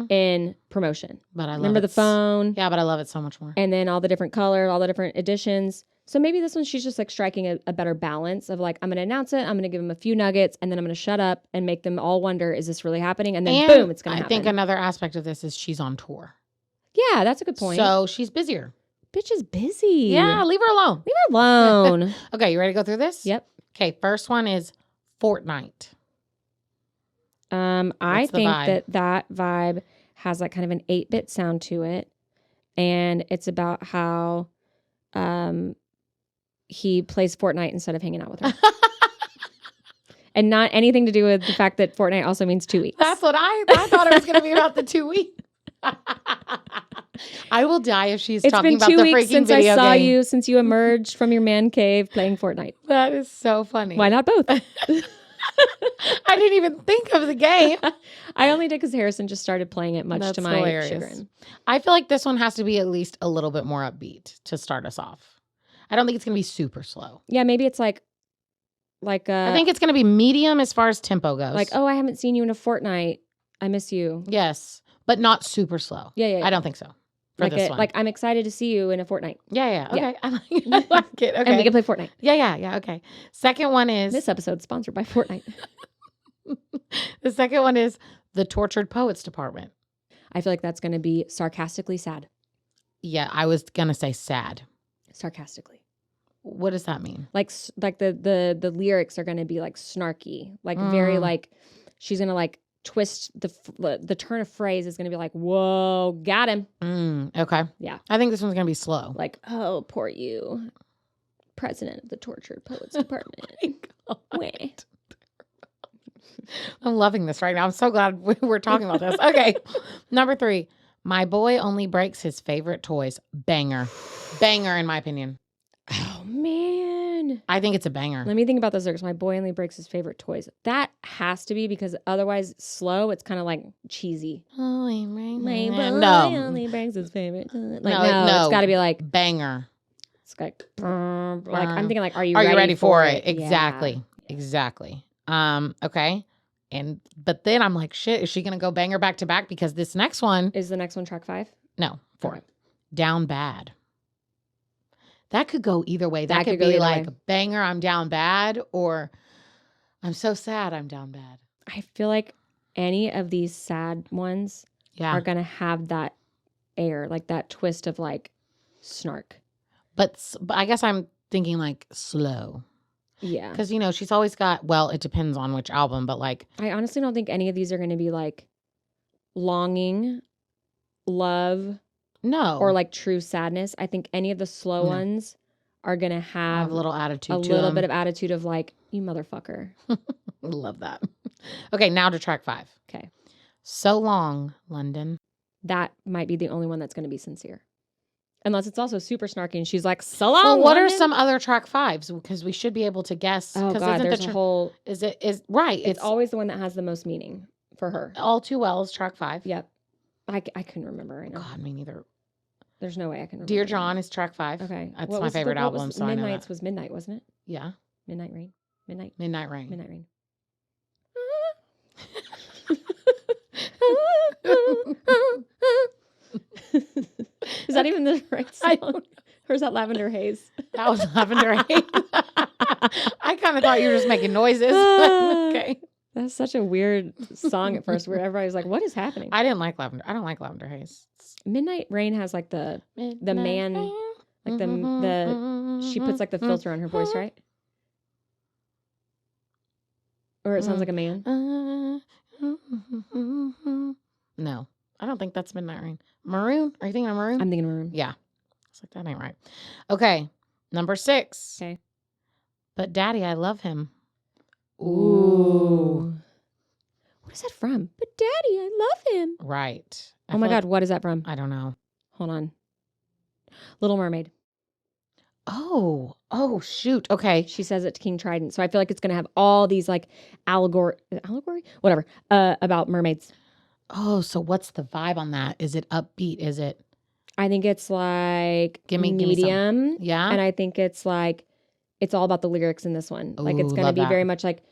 in promotion. But I remember the phone. Yeah, but I love it so much more. And then all the different colors, all the different editions. So maybe this one, she's just striking a better balance of I'm going to announce it. I'm going to give them a few nuggets and then I'm going to shut up and make them all wonder, is this really happening? And then boom, it's going to happen. I think another aspect of this is she's on tour. Yeah, that's a good point. So she's busier. Bitch is busy. Yeah, leave her alone. Leave her alone. Okay, you ready to go through this? Yep. Okay, first one is Fortnite. I think that vibe has kind of an 8-bit sound to it. And it's about how he plays Fortnite instead of hanging out with her. And not anything to do with the fact that Fortnite also means 2 weeks. That's what I thought it was going to be about the 2 weeks. I will die if she's talking about the freaking video game. It's been 2 weeks since I saw you, since you emerged from your man cave playing Fortnite. That is so funny. Why not both? I didn't even think of the game. I only did because Harrison just started playing it, much to my chagrin. I feel like this one has to be at least a little bit more upbeat to start us off. I don't think it's going to be super slow. Yeah, maybe it's I think it's going to be medium as far as tempo goes. I haven't seen you in a fortnight. I miss you. Yes, but not super slow. Yeah. I don't think so. For this one. Like, I'm excited to see you in a fortnight. Yeah. Okay. I like it. Okay. And we can play Fortnite. Yeah. Okay. Second one is... This episode's sponsored by Fortnite. The second one is the Tortured Poets Department. I feel like that's going to be sarcastically sad. Yeah, I was going to say sad. Sarcastically. What does that mean? Like the lyrics are going to be like snarky. Like very like, she's going to like twist the turn of phrase is going to be like, whoa, got him. Okay. Yeah. I think this one's going to be slow. Like, oh, poor you. President of the Tortured Poets Department. Wait. I'm loving this right now. I'm so glad we're talking about this. Okay. Number 3. My boy only breaks his favorite toys. Banger. Banger, in my opinion. Oh, man. I think it's a banger. Let me think about those lyrics. My boy only breaks his favorite toys. That has to be because otherwise slow, it's kind of like cheesy. My boy only breaks his favorite toys. Like, no, it's got to be like... Banger. It's like I'm thinking like, are you ready for it? Exactly. Yeah. Exactly. Okay. But then I'm like, shit, is she going to go banger back to back? Because this next one... Is the next one track 5? No, 4. Okay. Down Bad. That could go either way. That could be like, banger, I'm down bad, or I'm so sad, I'm down bad. I feel like any of these sad ones are going to have that air, like that twist of like snark. But I guess I'm thinking like slow. Yeah. Because, you know, she's always got, well, it depends on which album, but like. I honestly don't think any of these are going to be like longing, love. No. Or like true sadness. I think any of the slow ones are going to have a little attitude to little bit of attitude of like, you motherfucker. Love that. Okay, now to track 5. Okay. So Long, London. That might be the only one that's going to be sincere. Unless it's also super snarky and she's like, so long, well, what London? are some other track 5s? Because we should be able to guess. Oh, God, there's a whole... Right. It's always the one that has the most meaning for her. All Too Well is track 5. Yep. I couldn't remember right now. God, me neither. There's no way I can remember. Dear John is track 5. Okay. That's my favorite album, so I know Midnight's that. was Midnight, wasn't it? Yeah. Midnight Rain. Midnight Rain. Midnight Rain. Is that even the right song? Or is that Lavender Haze? That was Lavender Haze. I kind of thought you were just making noises. Okay. That's such a weird song at first where everybody was like, what is happening? I don't like Lavender Haze. Midnight Rain has like the man, like the she puts like the filter on her voice, right? Or it sounds like a man. No, I don't think that's Midnight Rain. Maroon? Are you thinking of Maroon? I'm thinking Maroon. Yeah. It's like, that ain't right. Okay. Number 6. Okay. But Daddy, I Love Him. Ooh. What is that from? But Daddy, I love him. Right. Oh my God, what is that from? I don't know. Hold on. Little Mermaid. Oh, shoot. Okay. She says it to King Trident. So I feel like it's going to have all these like allegory, whatever, about mermaids. Oh, so what's the vibe on that? Is it upbeat? Is it? I think it's like medium. Give me some. Yeah. And I think it's like, it's all about the lyrics in this one. Ooh, like it's going to be very much like,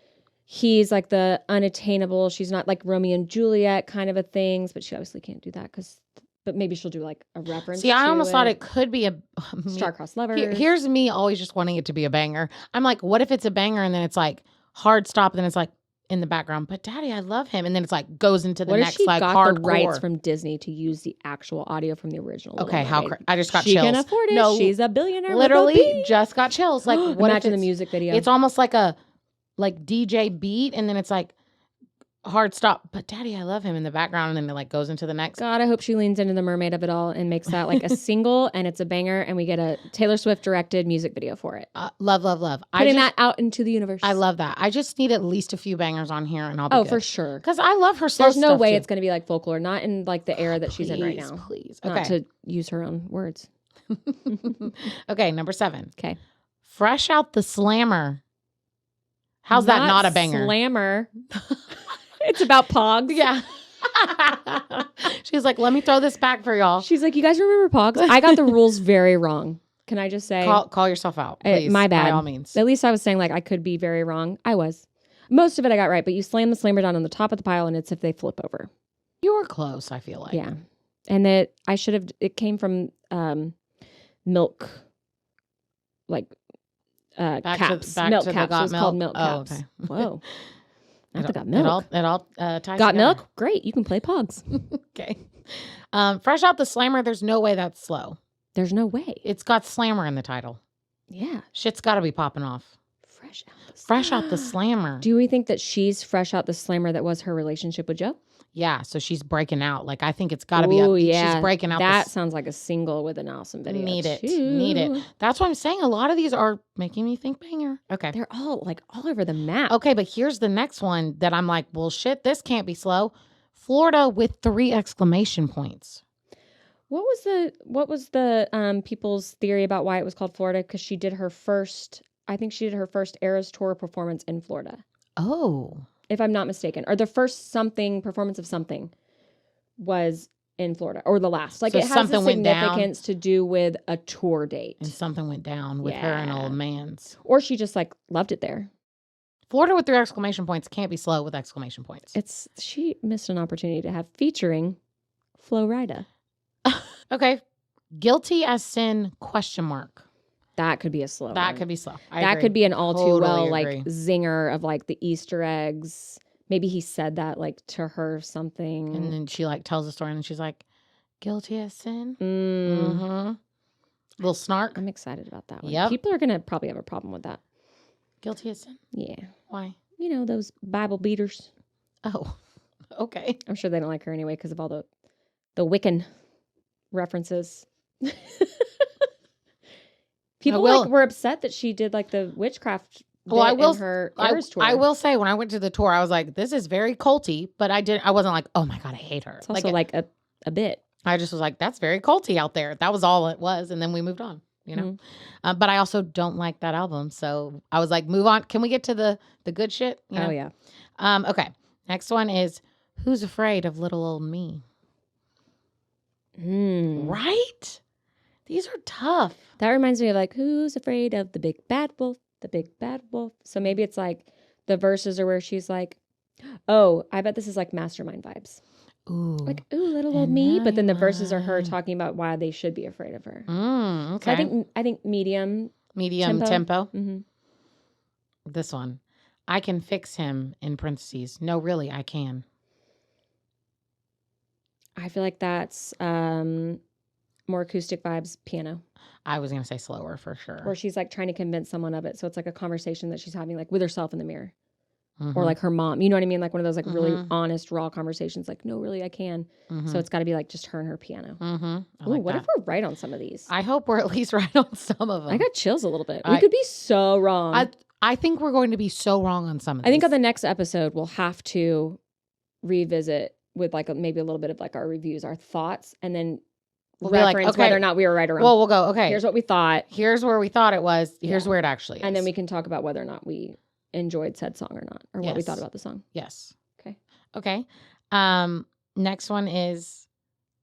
he's like the unattainable. She's not like Romeo and Juliet kind of a things, but she obviously can't do that but maybe she'll do like a reference. See, I almost thought it could be a Star-Crossed Lovers. Here's me always just wanting it to be a banger. I'm like, what if it's a banger and then it's like hard stop and then it's like in the background, but Daddy, I love him, and then it's like goes into the next like hardcore. What if she got the rights from Disney to use the actual audio from the original? Okay, I just got chills. She can afford it. No, she's a billionaire. Literally, just got chills. Like, what imagine the music video? It's almost like a DJ beat, and then it's like hard stop, but Daddy, I love him in the background, and then it like goes into the next. God, I hope she leans into the mermaid of it all and makes that like a single, and it's a banger, and we get a Taylor Swift directed music video for it. Love. Putting that out into the universe. I love that. I just need at least a few bangers on here, and I'll be good. For sure. Because I love her slow There's no way too. it's going to be like folklore, not in like the era that she's in right now. Please, okay. Not to use her own words. Okay, number 7. Okay. Fresh Out the Slammer. How's that not a banger? Slammer. It's about Pogs. Yeah. She's like, let me throw this back for y'all. She's like, you guys remember Pogs? I got the rules very wrong. Can I just say? Call yourself out, please. My bad. By all means. At least I was saying like I could be very wrong. I was. Most of it I got right, but you slam the slammer down on the top of the pile and it's if they flip over. You were close, I feel like. Yeah. And that I should have, it came from milk, like caps. Milk caps. It was called milk caps. Okay. Whoa. I got milk. It all ties got together. milk? Great. You can play Pogs. Okay. Fresh out the slammer, there's no way that's slow. There's no way. It's got slammer in the title. Yeah. Shit's got to be popping off. Fresh out the slammer. Do we think that she's fresh out the slammer that was her relationship with Joe? Yeah, so she's breaking out. Like, I think it's got to be. Yeah. She's breaking out. That sounds like a single with an awesome video. Need it. That's why I'm saying a lot of these are making me think banger. Okay. They're all like all over the map. Okay, but here's the next one that I'm like, well, shit, this can't be slow. Florida with 3 exclamation points. What was the people's theory about why it was called Florida? Because she did her first Eras Tour performance in Florida. Oh. If I'm not mistaken. Or the first performance of something was in Florida. Or the last. Like, so it has a significance to do with a tour date. And something went down with her and old man's. Or she just like loved it there. Florida with 3 exclamation points can't be slow with exclamation points. She missed an opportunity to have featuring Flo Rida. Okay. Guilty as sin ? That could be a slow That one. could be slow. That could be an all too well like zinger of like the Easter eggs. Maybe he said that like to her or something. And then she like tells the story and she's like, guilty as sin? Mm-hmm. Little snark. I'm excited about that one. Yep. People are going to probably have a problem with that. Guilty as sin? Yeah. Why? You know, those Bible beaters. Oh, okay. I'm sure they don't like her anyway because of all the Wiccan references. People were upset that she did like the witchcraft. Well, I will. Her Eras tour. I will say when I went to the tour, I was like, "This is very culty," but I wasn't like, "Oh my god, I hate her." It's also like a bit. I just was like, "That's very culty out there." That was all it was, and then we moved on. You know, but I also don't like that album, so I was like, "Move on." Can we get to the good shit? You know? Oh yeah. Okay. Next one is Who's Afraid of Little Old Me? Right? These are tough. That reminds me of like, who's afraid of the big bad wolf? The big bad wolf. So maybe it's like the verses are where she's like, oh, I bet this is like Mastermind vibes. Ooh. Like, ooh, little old me. But then the verses are her talking about why they should be afraid of her. Okay. So I think medium tempo. Mm-hmm. This one. I can fix him in parentheses. No, really, I can. I feel like that's more acoustic vibes, piano. I was going to say slower for sure. Or she's like trying to convince someone of it. So it's like a conversation that she's having like with herself in the mirror. Or like her mom. You know what I mean? Like one of those like really honest, raw conversations. Like, no, really, I can. So it's got to be like just her and her piano. What if we're right on some of these? I hope we're at least right on some of them. I got chills a little bit. We could be so wrong. I think we're going to be so wrong on some of these. I think on the next episode, we'll have to revisit with like maybe a little bit of like our reviews, our thoughts, and then we'll reference whether or not we were right or wrong. Well, we'll go, okay. Here's what we thought. Here's where we thought it was. Here's where it actually is. And then we can talk about whether or not we enjoyed said song or not, or what we thought about the song. Yes. Okay. Next one is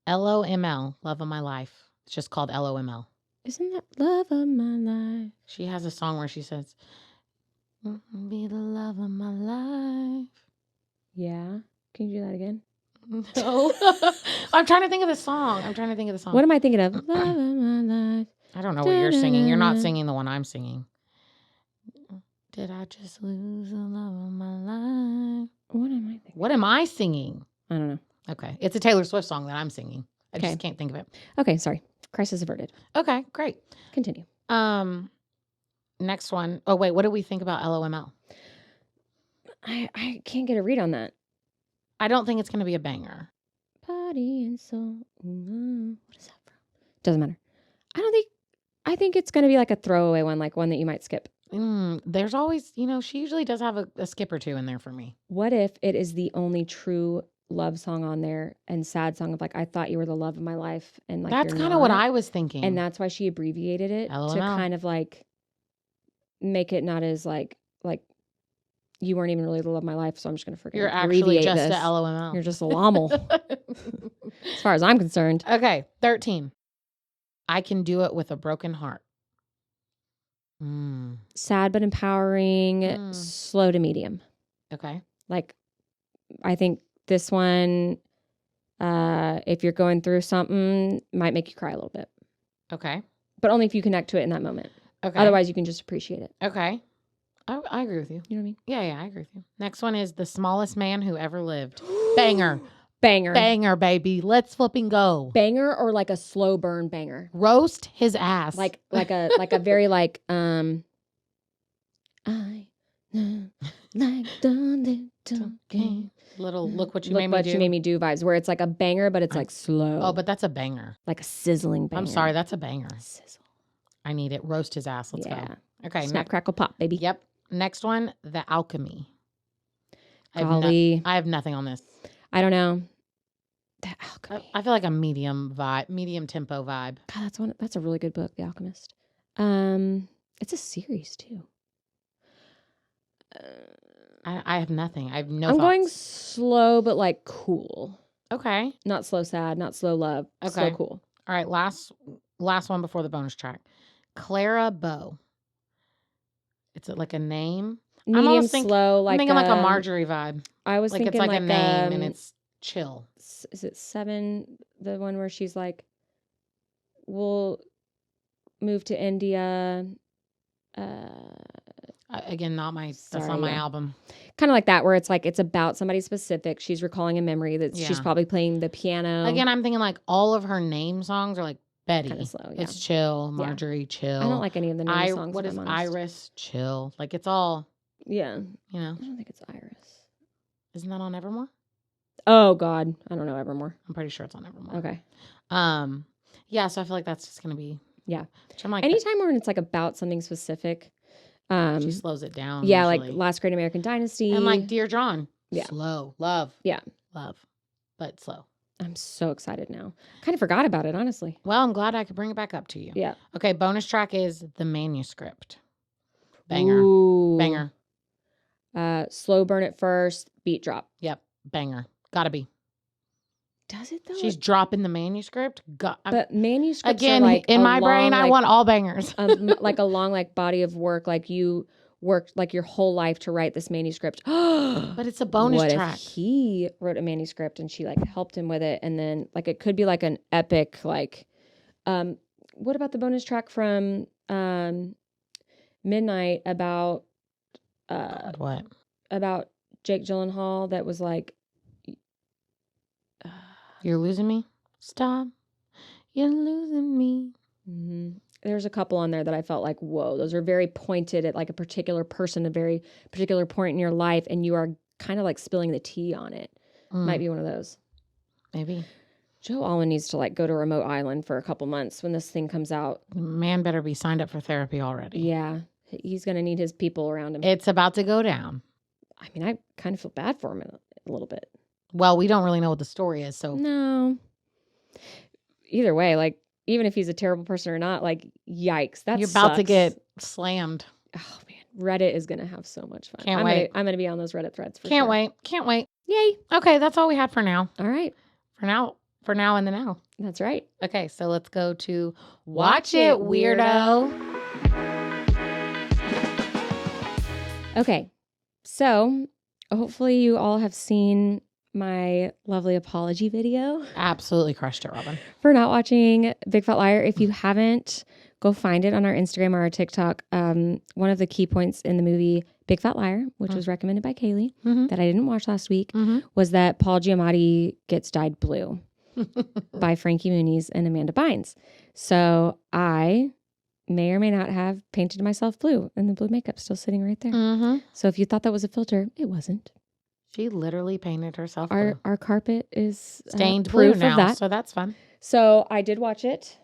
LOML, Love of My Life. It's just called LOML. Isn't that Love of My Life? She has a song where she says, be the love of my life. Yeah. Can you do that again? No. I'm trying to think of the song. What am I thinking of? Love of my life. I don't know what you're singing. You're not singing the one I'm singing. Did I just lose the love of my life? What am I thinking? What am I singing? I don't know. Okay. It's a Taylor Swift song that I'm singing. I just can't think of it. Okay, sorry. Crisis averted. Okay, great. Continue. Next one. Oh, wait. What do we think about LOML? I can't get a read on that. I don't think it's going to be a banger. Body and soul. What is that from? Doesn't matter. I think it's going to be like a throwaway one, like one that you might skip. There's always, she usually does have a skip or two in there for me. What if it is the only true love song on there and sad song of like, I thought you were the love of my life. And like, that's kind of what I was thinking. And that's why she abbreviated it LOL. to kind of like make it not as like you weren't even really the love of my life. So I'm just going to forget. You're actually just a LOML. You're just a LOML. As far as I'm concerned. Okay. 13. I can do it with a broken heart. Sad but empowering, slow to medium. Okay. Like, I think this one, if you're going through something, might make you cry a little bit. Okay. But only if you connect to it in that moment. Okay. Otherwise, you can just appreciate it. Okay. I agree with you. You know what I mean? Yeah, I agree with you. Next one is The Smallest Man Who Ever Lived. Banger. Banger. Banger, baby. Let's flipping go. Banger or like a slow burn banger? Roast his ass. Like a very like I like the little game. Little look what you Look made what me do. you made me do vibes, where it's like a banger, but it's like slow. Oh, but that's a banger. Like a sizzling banger. I'm sorry, that's a banger. Sizzle. I need it. Roast his ass. Let's go. Okay. Snap, crackle, pop, baby. Yep. Next one, The Alchemy. Golly. I have nothing on this. I don't know. The Alchemy. I feel like a medium tempo vibe. God, that's a really good book, The Alchemist. It's a series too. I have nothing. I have no I'm thoughts. going slow, but like cool. Okay. Not slow sad, not slow love. Okay. Slow cool. All right. Last one before the bonus track. Clara Bow. It's like a name. Medium slow, like I'm thinking like a Marjorie vibe. I was like thinking it's like a name and it's chill. Is it 7? The one where she's like, we'll move to India. Again, that's not my album. Kind of like that, where it's like it's about somebody specific. She's recalling a memory that she's probably playing the piano. Again, I'm thinking like all of her name songs are like Betty. Kind of slow, yeah. It's chill. Marjorie, chill. I don't like any of the name songs. What is Iris? Chill. Like it's all. Yeah. You know. I don't think it's Iris. Isn't that on Evermore? Oh God, I don't know Evermore. I'm pretty sure it's on Evermore. Okay. Yeah. So I feel like that's just gonna be. Yeah. I'm like, anytime when it's like about something specific. She slows it down. Yeah, usually. like Last Great American Dynasty. And like Dear John. Yeah. Slow. Love. Yeah. Love. But slow. I'm so excited now. Kind of forgot about it, honestly. Well, I'm glad I could bring it back up to you. Yeah. Okay, bonus track is The Manuscript. Banger. Ooh. Banger. Slow burn at first, beat drop. Yep. Banger. Gotta be. Does it though? She's dropping the manuscript. But manuscripts again, are like in my brain, I want all bangers. like a long body of work. Like you worked like your whole life to write this manuscript. But it's a bonus track. If he wrote a manuscript and she like helped him with it, and then like it could be like an epic like. What about the bonus track from Midnight about what about Jake Gyllenhaal that was like. You're losing me? Stop. You're losing me. Mm-hmm. There's a couple on there that I felt like, whoa, those are very pointed at like a particular person, a very particular point in your life, and you are kind of like spilling the tea on it. Might be one of those. Maybe. Joe Alwyn needs to like go to a remote island for a couple months when this thing comes out. Man better be signed up for therapy already. Yeah. He's going to need his people around him. It's about to go down. I mean, I kind of feel bad for him a little bit. Well, we don't really know what the story is, so. No. Either way, like, even if he's a terrible person or not, like, yikes. That You're about to get slammed. Oh, man. Reddit is going to have so much fun. Can't wait. I'm going to be on those Reddit threads for Can't sure. wait. Can't wait. Yay. Okay, that's all we had for now. All right. For now and the now. That's right. Okay, so let's go to Watch It, Weirdo. Okay. So, hopefully you all have seen my lovely apology video. Absolutely crushed it, Robin. For not watching Big Fat Liar. If you haven't, go find it on our Instagram or our TikTok. One of the key points in the movie Big Fat Liar, which was recommended by Kaley, that I didn't watch last week, was that Paul Giamatti gets dyed blue by Frankie Muniz and Amanda Bynes. So I may or may not have painted myself blue, and the blue makeup's still sitting right there. So if you thought that was a filter, it wasn't. She literally painted herself blue. Our carpet is stained proof blue now, of that. so that's fun. So I did watch it,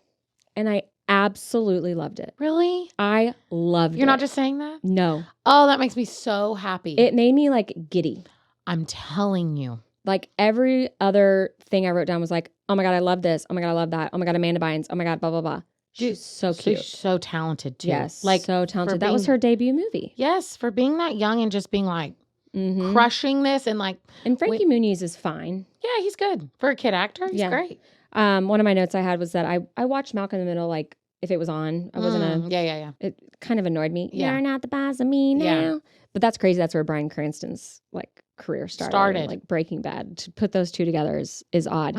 and I absolutely loved it. Really? I loved it. You're not just saying that? No. Oh, that makes me so happy. It made me like giddy. I'm telling you. Like every other thing I wrote down was like, oh my God, I love this. Oh my God, I love that. Oh my God, Amanda Bynes. Oh my God, blah, blah, blah. She's so cute. She's so talented too. Yes. Like so talented. That was her debut movie. Yes. For being that young and just being like crushing this and like. And Frankie Muniz is fine. Yeah, he's good. For a kid actor, he's great. One of my notes I had was that I watched Malcolm in the Middle like if it was on. I wasn't Yeah. It kind of annoyed me. Yeah. You're not the boss of me now. Yeah. But that's crazy. That's where Bryan Cranston's like career started. Like Breaking Bad. To put those two together is odd.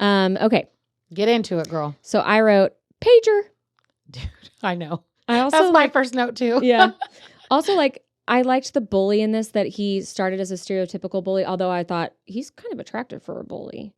Okay. Get into it, girl. So I wrote pager. Dude, I know. I also That's my first note too. Yeah. Also, like, I liked the bully in this, that he started as a stereotypical bully, although I thought he's kind of attractive for a bully.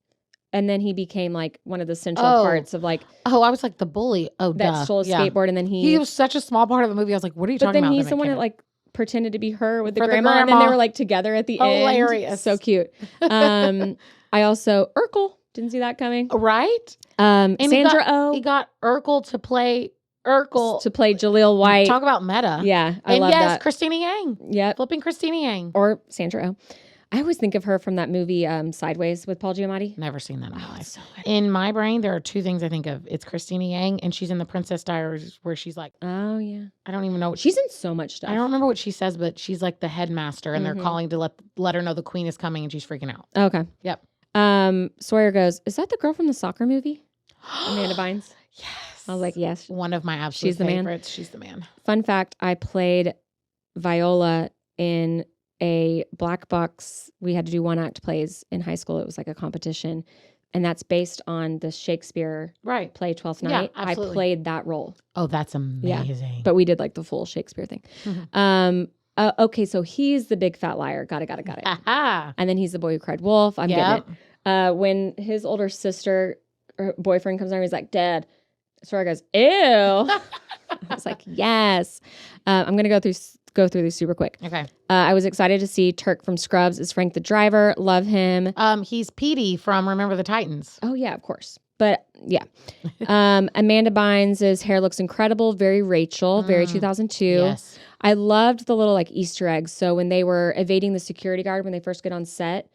And then he became like one of the central parts of like. Oh, I was like the bully. Oh, that stole his skateboard, and then he was such a small part of the movie. I was like, what are you talking about? But then he's the one that like pretended to be her with the For grandma, and then they were like together at the end. Hilarious. So cute. I also Urkel, didn't see that coming. Right? And Sandra Oh. He got Urkel to play Jaleel White. Talk about meta. Yeah, I love that. Christina Yang. Yeah, flipping Christina Yang or Sandra Oh. I always think of her from that movie Sideways with Paul Giamatti. Never seen that in my life. So in my brain, there are two things I think of. It's Christina Yang, and she's in The Princess Diaries, where she's like, oh yeah, I don't even know. She's in so much stuff. I don't remember what she says, but she's like the headmaster, and they're calling to let her know the queen is coming, and she's freaking out. Okay. Yep. Sawyer goes, is that the girl from the soccer movie? Amanda Bynes. Yes. I was like, yes. One of my absolute favorites. She's the man. Fun fact, I played viola in a black box. We had to do 1-act plays in high school. It was like a competition. And that's based on the Shakespeare play, Twelfth Night. Yeah, absolutely. I played that role. Oh, that's amazing. Yeah. But we did like the full Shakespeare thing. Okay, so he's the big fat liar. Got it. And then he's the boy who cried wolf. I'm getting it. When his older sister or boyfriend comes over, he's like, Dad. Sora goes, ew. I was like, yes. I'm going to go through these super quick. Okay. I was excited to see Turk from Scrubs is Frank the driver. Love him. He's Petey from Remember the Titans. Oh, yeah, of course. But yeah. Amanda Bynes' hair looks incredible. Very Rachel. Very 2002. Yes. I loved the little like Easter eggs. So when they were evading the security guard when they first get on set,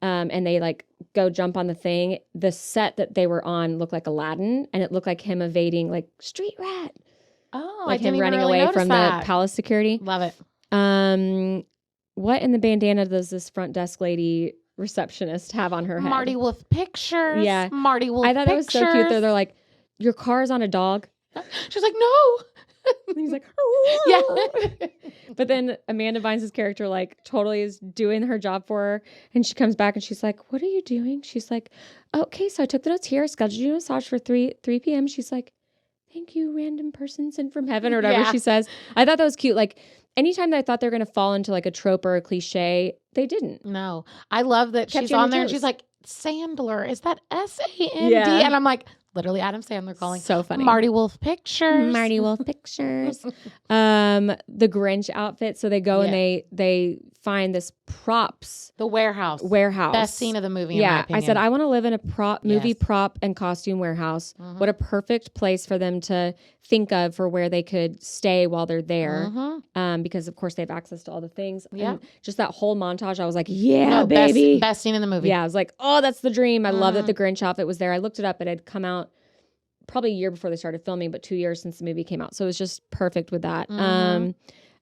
and they like go jump on the thing, the set that they were on looked like Aladdin, and it looked like him evading like street rat. Oh, like I didn't him running really away from that. the palace security. Love it. What in the bandana does this front desk lady receptionist have on her head? Marty Wolf Pictures. Yeah. Marty Wolf Pictures. I thought that was so cute. They're like, your car's on a dog. She's like, no. And he's like, yeah. But then Amanda Bynes' character like totally is doing her job for her. And she comes back and she's like, what are you doing? She's like, okay, so I took the notes here. I scheduled you a massage for 3 p.m. She's like, thank you, random person sent from heaven, or whatever she says. I thought that was cute. Like, anytime that I thought they were going to fall into like a trope or a cliche, they didn't. No. I love that she's on there and she's like, Sandler, is that S-A-N-D? Yeah. And I'm like, literally Adam Sandler calling. So funny. Marty Wolf Pictures. Marty Wolf Pictures. The Grinch outfit. So they go and they find this props. The warehouse. Best scene of the movie, in my opinion. I said, I want to live in a movie prop and costume warehouse. What a perfect place for them to think of for where they could stay while they're there. Because, of course, they have access to all the things. Yeah. And just that whole montage, I was like, baby. Best scene in the movie. Yeah, I was like, oh, that's the dream. I love that the Grinch outfit was there. I looked it up. It had come out probably a year before they started filming, but 2 years since the movie came out. So it was just perfect with that.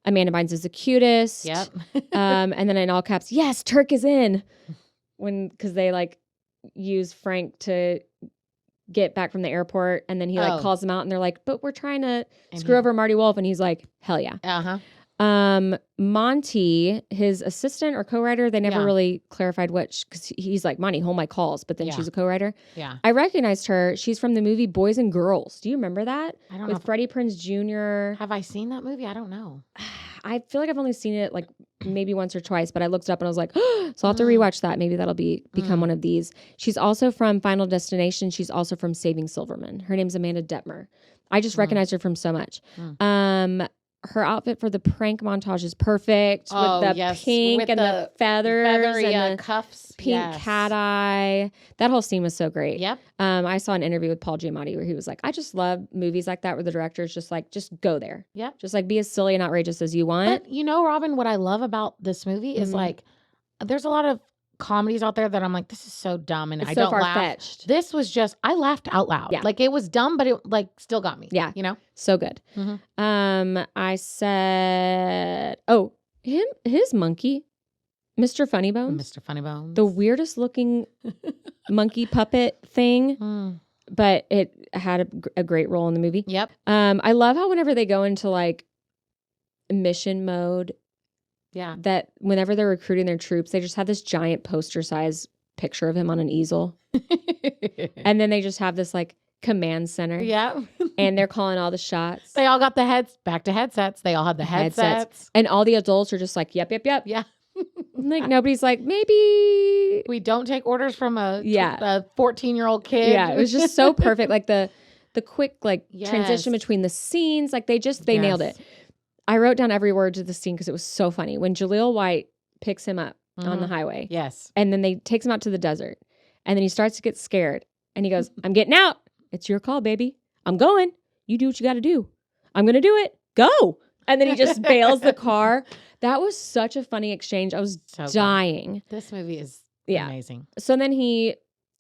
Amanda Bynes is the cutest. Yep. And then in all caps, yes, Turk is in. Because they like use Frank to get back from the airport, and then he like calls them out, and they're like, but we're trying to screw over Marty Wolf, and he's like, hell yeah. Monty, his assistant or co-writer, they never really clarified which, because he's like, Monty, hold my calls, but then she's a co-writer. Yeah. I recognized her. She's from the movie Boys and Girls. Do you remember that? I don't know. With Freddie Prinze Jr. Have I seen that movie? I don't know. I feel like I've only seen it like maybe once or twice, but I looked it up and I was like, so I'll have to rewatch that. Maybe that'll become one of these. She's also from Final Destination. She's also from Saving Silverman. Her name's Amanda Detmer. I just recognized her from so much. Her outfit for the prank montage is perfect with the pink with and the feathers feathery and the cuffs, pink cat eye. That whole scene was so great. Yep. I saw an interview with Paul Giamatti where he was like, I just love movies like that where the director's just like, just go there. Yep. Just like be as silly and outrageous as you want. But you know, Robin, what I love about this movie is like, there's a lot of comedies out there that I'm like, this is so dumb and it's I so don't laugh. far-fetched. This was just, I laughed out loud. Yeah. Like it was dumb, but it like still got me. Yeah. You know? So good. I said, his monkey, Mr. Funnybones. Mr. Funnybones. The weirdest looking monkey puppet thing. but it had a great role in the movie. Yep. I love how whenever they go into like mission mode, Yeah. that whenever they're recruiting their troops, they just have this giant poster size picture of him on an easel. And then they just have this like command center. Yeah. And they're calling all the shots. They all got the back to headsets. They all had the headsets. And all the adults are just like, yep. Yeah. Like nobody's like, maybe we don't take orders from a 14-year-old kid. Yeah, it was just so perfect. Like the quick like transition between the scenes. Like they nailed it. I wrote down every word to the scene because it was so funny. When Jaleel White picks him up on the highway. Yes. And then they takes him out to the desert. And then he starts to get scared. And he goes, I'm getting out. It's your call, baby. I'm going. You do what you got to do. I'm going to do it. Go. And then he just bails the car. That was such a funny exchange. I was dying. Good. This movie is amazing. So then he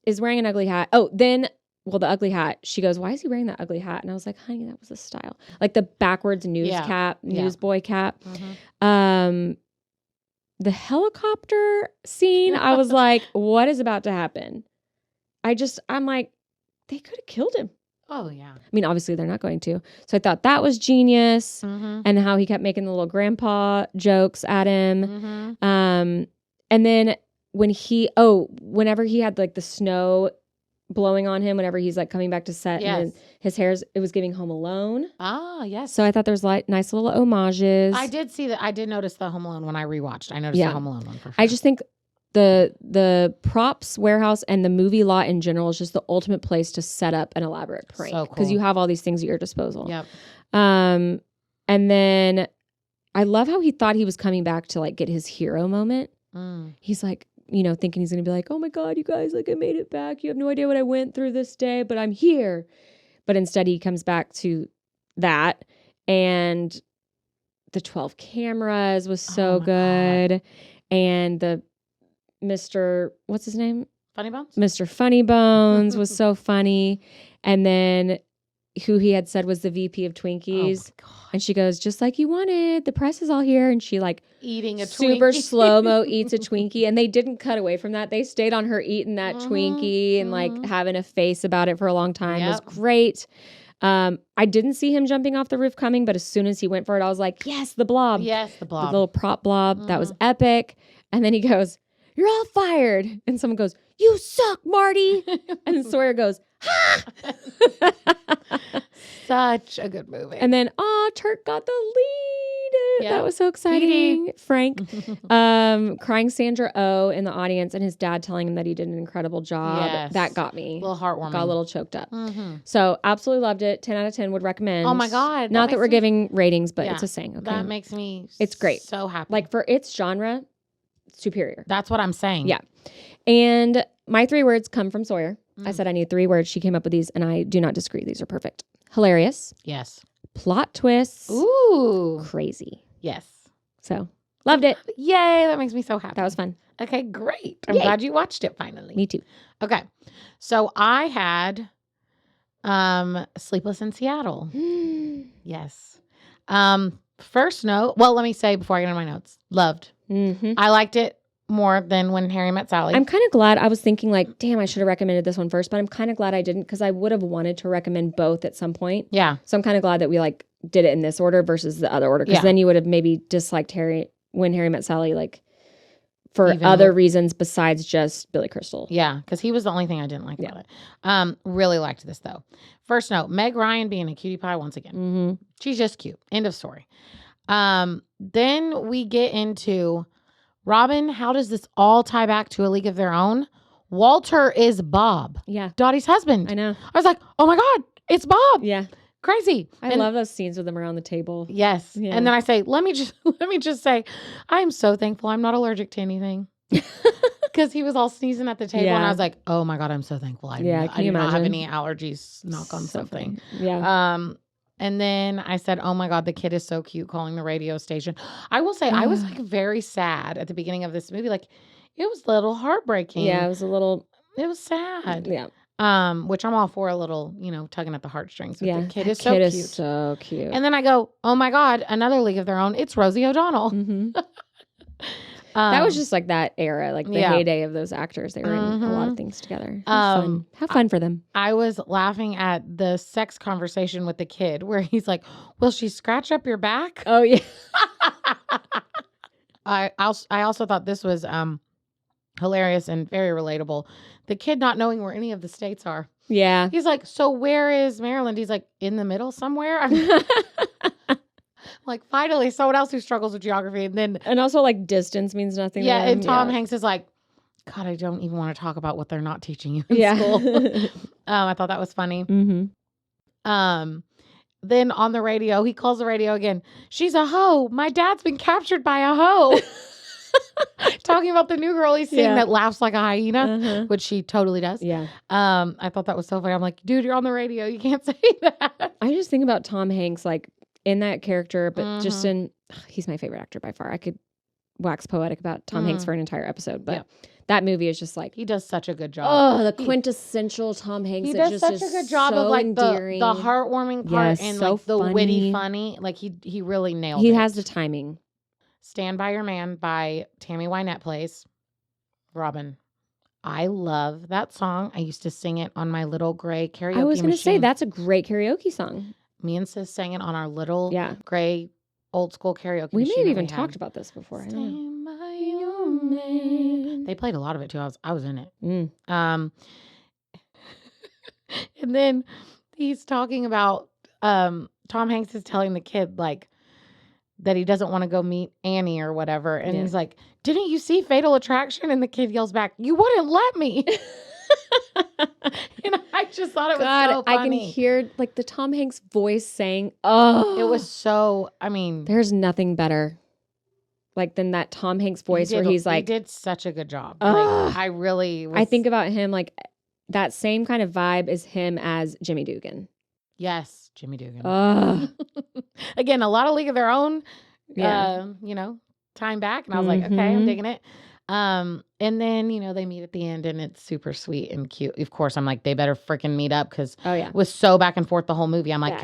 is wearing an ugly hat. Oh, then, the ugly hat. She goes, why is he wearing that ugly hat? And I was like, honey, that was the style. Like the backwards news cap, newsboy cap. Mm-hmm. The helicopter scene, I was like, what is about to happen? I'm like, they could have killed him. Oh, yeah. I mean, obviously they're not going to. So I thought that was genius. Mm-hmm. And how he kept making the little grandpa jokes at him. Mm-hmm. And then whenever he had like the snow blowing on him, whenever he's like coming back to set and his hair's, it was giving Home Alone. Ah, yes. So I thought there's like nice little homages. I did see that. I did notice the Home Alone when I rewatched. I noticed the Home Alone one for sure. I just think the props warehouse and the movie lot in general is just the ultimate place to set up an elaborate prank. So cool. Because you have all these things at your disposal. Yep. And then I love how he thought he was coming back to like get his hero moment. He's like, thinking he's going to be like, oh my God, you guys, like I made it back. You have no idea what I went through this day, but I'm here. But instead he comes back to that. And the 12 cameras was so good. God. And the Mr. What's his name? Funny Bones? Mr. Funny Bones was so funny. And then who he had said was the VP of Twinkies. Oh, and she goes, just like you wanted. The press is all here. And she like eating a super Twinkie. slow-mo eats a Twinkie. And they didn't cut away from that. They stayed on her eating that Twinkie and like having a face about it for a long time. It was great. I didn't see him jumping off the roof coming, but as soon as he went for it, I was like, yes, the blob. Yes, the blob. The little prop blob. That was epic. And then he goes, you're all fired. And someone goes, you suck, Marty. And Sawyer goes, ha! Such a good movie. And then, Turk got the lead. Yep. That was so exciting. Frank crying Sandra Oh in the audience and his dad telling him that he did an incredible job. Yes. That got me. A little heartwarming. Got a little choked up. So absolutely loved it. 10 out of 10 would recommend. Oh my God. Not that we're giving ratings, but it's a saying. Okay? That makes me it's great. So happy. Like for its genre, superior. That's what I'm saying. Yeah. And my 3 words come from Sawyer. I said I need 3 words. She came up with these and I do not disagree. These are perfect. Hilarious. Yes. Plot twists. Ooh. Crazy. Yes. So loved it. Yay. That makes me so happy. That was fun. Okay, great. I'm glad you watched it finally. Me too. Okay. So I had Sleepless in Seattle. Yes. First note, well, let me say before I get into my notes, loved. I liked it more than When Harry Met Sally. I'm kind of glad. I was thinking like, damn, I should have recommended this one first, but I'm kind of glad I didn't because I would have wanted to recommend both at some point. Yeah. So I'm kind of glad that we like did it in this order versus the other order because then you would have maybe disliked When Harry Met Sally like for other reasons besides just Billy Crystal. Yeah, because he was the only thing I didn't like about it. Really liked this though. First note, Meg Ryan being a cutie pie once again. She's just cute. End of story. Then we get into Robin, how does this all tie back to A League of Their Own? Walter is Bob. Yeah. Dottie's husband. I know. I was like, oh my God, it's Bob. Yeah. Crazy. I love those scenes with them around the table. Yes. Yeah. And then I say, let me just say, I'm so thankful I'm not allergic to anything. Because he was all sneezing at the table and I was like, oh my God, I'm so thankful. I do not have any allergies. Knock on something. Funny. Yeah. And then I said, oh my God, the kid is so cute calling the radio station. I will say I was like very sad at the beginning of this movie. Like it was a little heartbreaking. Yeah, it was sad. Yeah. Which I'm all for a little, tugging at the heartstrings. But the kid is so cute. And then I go, oh my God, another League of Their Own. It's Rosie O'Donnell. That was just like that era, like the heyday of those actors. They were in a lot of things together. Fun. Have fun for them. I was laughing at the sex conversation with the kid where he's like, "Will she scratch up your back?" Oh yeah. I also thought this was hilarious and very relatable. The kid not knowing where any of the states are. Yeah. He's like, "So where is Maryland?" He's like, "In the middle somewhere." Like, finally, someone else who struggles with geography. And also, like, distance means nothing to them. And Tom Hanks is like, God, I don't even want to talk about what they're not teaching you in school. I thought that was funny. Mm-hmm. Then on the radio, he calls the radio again. "She's a hoe. My dad's been captured by a hoe." Talking about the new girl he's seeing that laughs like a hyena, which she totally does. Yeah. I thought that was so funny. I'm like, dude, you're on the radio. You can't say that. I just think about Tom Hanks, like, in that character, but just he's my favorite actor by far. I could wax poetic about Tom Hanks for an entire episode, but that movie is just like, he does such a good job. Oh, the quintessential Tom Hanks. He does such a good job of like the heartwarming part and so like the witty funny. Like he really nailed it. He has the timing. Stand By Your Man by Tammy Wynette plays. Robin. I love that song. I used to sing it on my little gray karaoke machine. I was going to say, that's a great karaoke song. Me and Sis sang it on our little gray old school karaoke we machine. may have even talked about this before. Stand by your man. They played a lot of it too. I was in it. And then he's talking about Tom Hanks is telling the kid like that he doesn't want to go meet Annie or whatever. And he's like, "Didn't you see Fatal Attraction?" And the kid yells back, "You wouldn't let me." And I just thought it was so funny. I can hear like the Tom Hanks voice saying, "Oh." It was so, I mean. There's nothing better like than that Tom Hanks voice where he's like. He did such a good job. Like, I really was. I think about him like that same kind of vibe as him as Jimmy Dugan. Yes, Jimmy Dugan. Again, a lot of League of Their Own, time back. And I was like, okay, I'm digging it. And then, they meet at the end and it's super sweet and cute. Of course, I'm like, they better freaking meet up because it was so back and forth the whole movie. I'm like,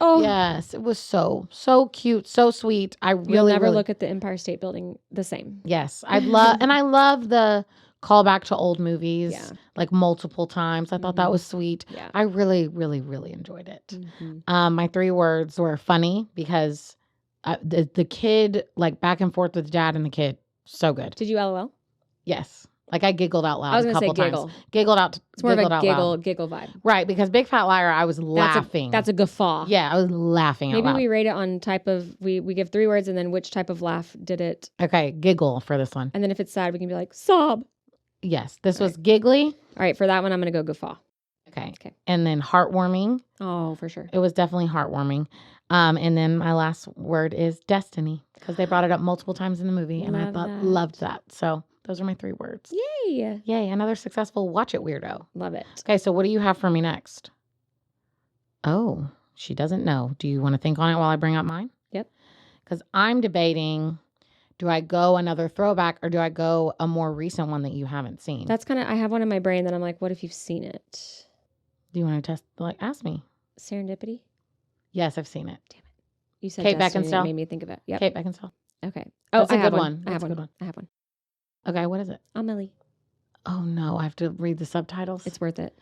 yes, it was so cute, so sweet. You'll never look at the Empire State Building the same. Yes, I love the callback to old movies like multiple times. I thought that was sweet. Yeah. I really, really, really enjoyed it. My 3 words were funny because the kid, like back and forth with dad and the kid, so good. Did you LOL? Yes. Like I giggled out loud. I was going to say giggle. Times. Giggled out. It's more of a giggle vibe. Right, because Big Fat Liar, I was laughing. That's a guffaw. Yeah, I was laughing out loud. Maybe we rate it on type of, we give 3 words and then which type of laugh did it. Okay, giggle for this one. And then if it's sad, we can be like, sob. Yes, this was giggly. All right, for that one, I'm going to go guffaw. Okay. And then heartwarming. Oh, for sure. It was definitely heartwarming. And then my last word is destiny because they brought it up multiple times in the movie and I loved that. So those are my 3 words. Yay. Yay. Another successful watch it weirdo. Love it. Okay. So what do you have for me next? Oh, she doesn't know. Do you want to think on it while I bring up mine? Yep. Because I'm debating, do I go another throwback or do I go a more recent one that you haven't seen? That's kind of, I have one in my brain that I'm like, what if you've seen it? Do you want to ask me? Serendipity? Yes, I've seen it. Damn it. You said Kate Destiny, Beckinsale. It made me think of it. Yep. Kate Beckinsale. Okay. Oh, that's a good one. I have one. Okay, what is it? Amelie. Oh, no. I have to read the subtitles. It's worth it.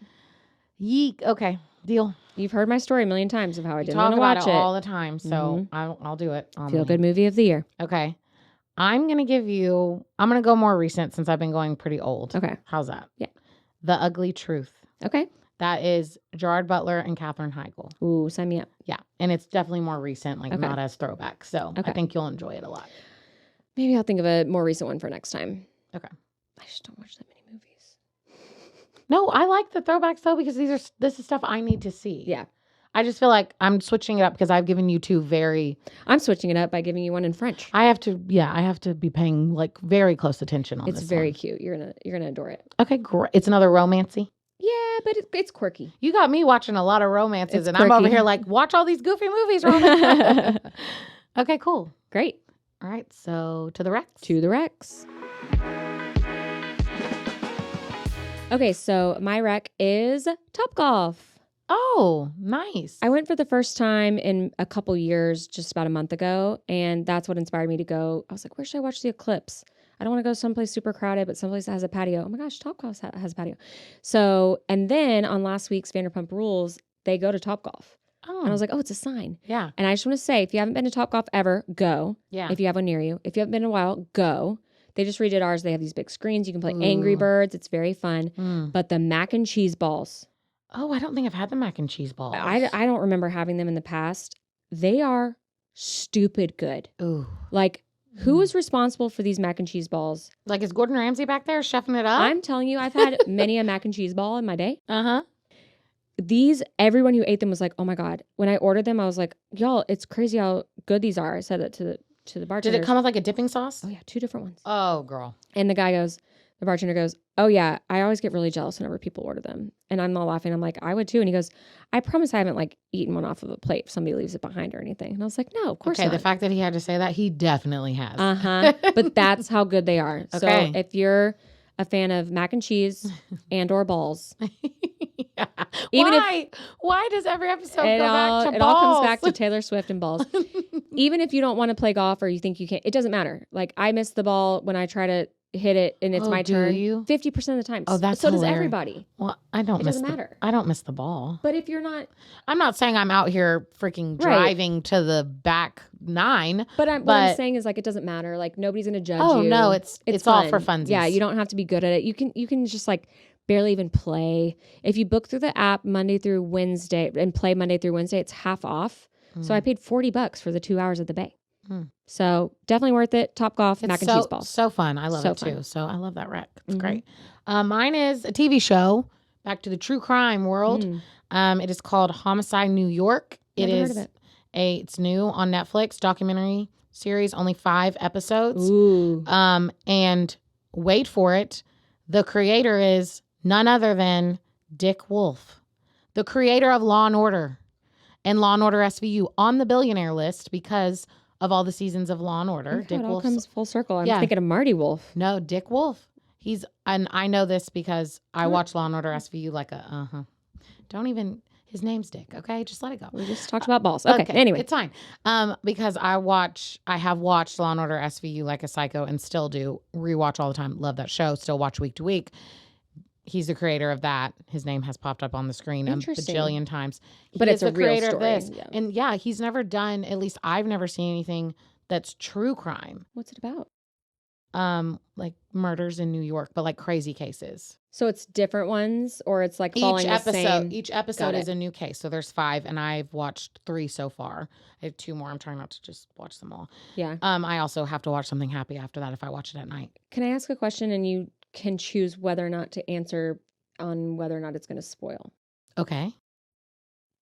Yeek. Okay, deal. You've heard my story a million times of how I didn't want to watch it. all the time, so I'll do it. Feel good movie of the year. Okay. I'm going to go more recent since I've been going pretty old. Okay. How's that? Yeah. The Ugly Truth. Okay. That is Gerard Butler and Katherine Heigl. Ooh, sign me up. Yeah. And it's definitely more recent, not as throwback. So I think you'll enjoy it a lot. Maybe I'll think of a more recent one for next time. Okay. I just don't watch that many movies. No, I like the throwbacks though because this is stuff I need to see. Yeah. I just feel like I'm switching it up because I've given you 2 very... I'm switching it up by giving you one in French. I have to be paying like very close attention on this. It's very cute. You're gonna adore it. Okay, great. It's another romancy. Yeah, but it's quirky. You got me watching a lot of romances, and I'm over here like, watch all these goofy movies, Roman. Okay, cool. Great. All right, so to the Rex. To the Rex. Okay, so my rec is Topgolf. Oh, nice. I went for the first time in a couple years, just about a month ago, and that's what inspired me to go. I was like, where should I watch the eclipse? I don't want to go someplace super crowded, but someplace that has a patio. Oh my gosh, Topgolf has a patio. So, and then on last week's Vanderpump Rules, they go to Topgolf. Oh. And I was like, oh, it's a sign. Yeah. And I just want to say, if you haven't been to Topgolf ever, go. Yeah. If you have one near you. If you haven't been in a while, go. They just redid ours. They have these big screens. You can play Angry Birds. It's very fun. But the mac and cheese balls. Oh, I don't think I've had the mac and cheese balls. I don't remember having them in the past. They are stupid good. Ooh. Like, who is responsible for these mac and cheese balls? Like, is Gordon Ramsay back there chefing it up? I'm telling you, I've had many a mac and cheese ball in my day. Uh-huh. Everyone who ate them was like, oh my God. When I ordered them, I was like, y'all, it's crazy how good these are. I said that to the bartender. Did it come with like a dipping sauce? Oh yeah, 2 different ones. Oh, girl. And the bartender goes, oh yeah, I always get really jealous whenever people order them. And I'm not laughing. I'm like, I would too. And he goes, I promise I haven't like eaten one off of a plate if somebody leaves it behind or anything. And I was like, no, of course not. The fact that he had to say that, he definitely has. But that's how good they are. Okay. So if you're a fan of mac and cheese and or balls. Yeah. Why does every episode go back to balls? It all comes back to Taylor Swift and balls. Even if you don't want to play golf or you think you can't, it doesn't matter. Like I miss the ball when I try to hit it and it's my turn. You? 50% of the time. Oh, that's so hilarious. Does everybody. Well, it doesn't matter. I don't miss the ball. But if you're not, I'm not saying I'm out here freaking driving to the back 9. But what I'm saying is like it doesn't matter. Like nobody's gonna judge you. Oh no, it's all for funsies. Yeah, you don't have to be good at it. You can just like barely even play. If you book through the app Monday through Wednesday and play Monday through Wednesday, it's half off. So I paid $40 for the 2 hours at the Bay. So definitely worth it. Topgolf, mac and cheese balls. So fun. I love it too. So I love that rec. It's great. Mine is a TV show. Back to the true crime world. It is called Homicide New York. Never heard of it. It's new on Netflix, documentary series, only 5 episodes. Ooh. And wait for it. The creator is none other than Dick Wolf, the creator of Law and Order and Law and Order SVU, on the billionaire list because of all the seasons of Law and Order. Dick Wolf comes full circle. I'm thinking of Marty Wolf. No, Dick Wolf. And I know this because I watch Law and Order SVU like don't even, his name's Dick, okay? Just let it go. We just talked about balls. Okay, anyway. It's fine. Because I have watched Law and Order SVU like a psycho and still do. Rewatch all the time. Love that show. Still watch week to week. He's the creator of that. His name has popped up on the screen a bajillion times. But it's a real creator story. Of this. Yeah. And he's never done, at least I've never seen anything that's true crime. What's it about? Like murders in New York, but like crazy cases. So it's different ones, or it's like following the same? Each episode is a new case. So there's 5, and I've watched 3 so far. I have 2 more. I'm trying not to just watch them all. Yeah. I also have to watch something happy after that if I watch it at night. Can I ask a question, and you can choose whether or not to answer on whether or not it's going to spoil? Okay.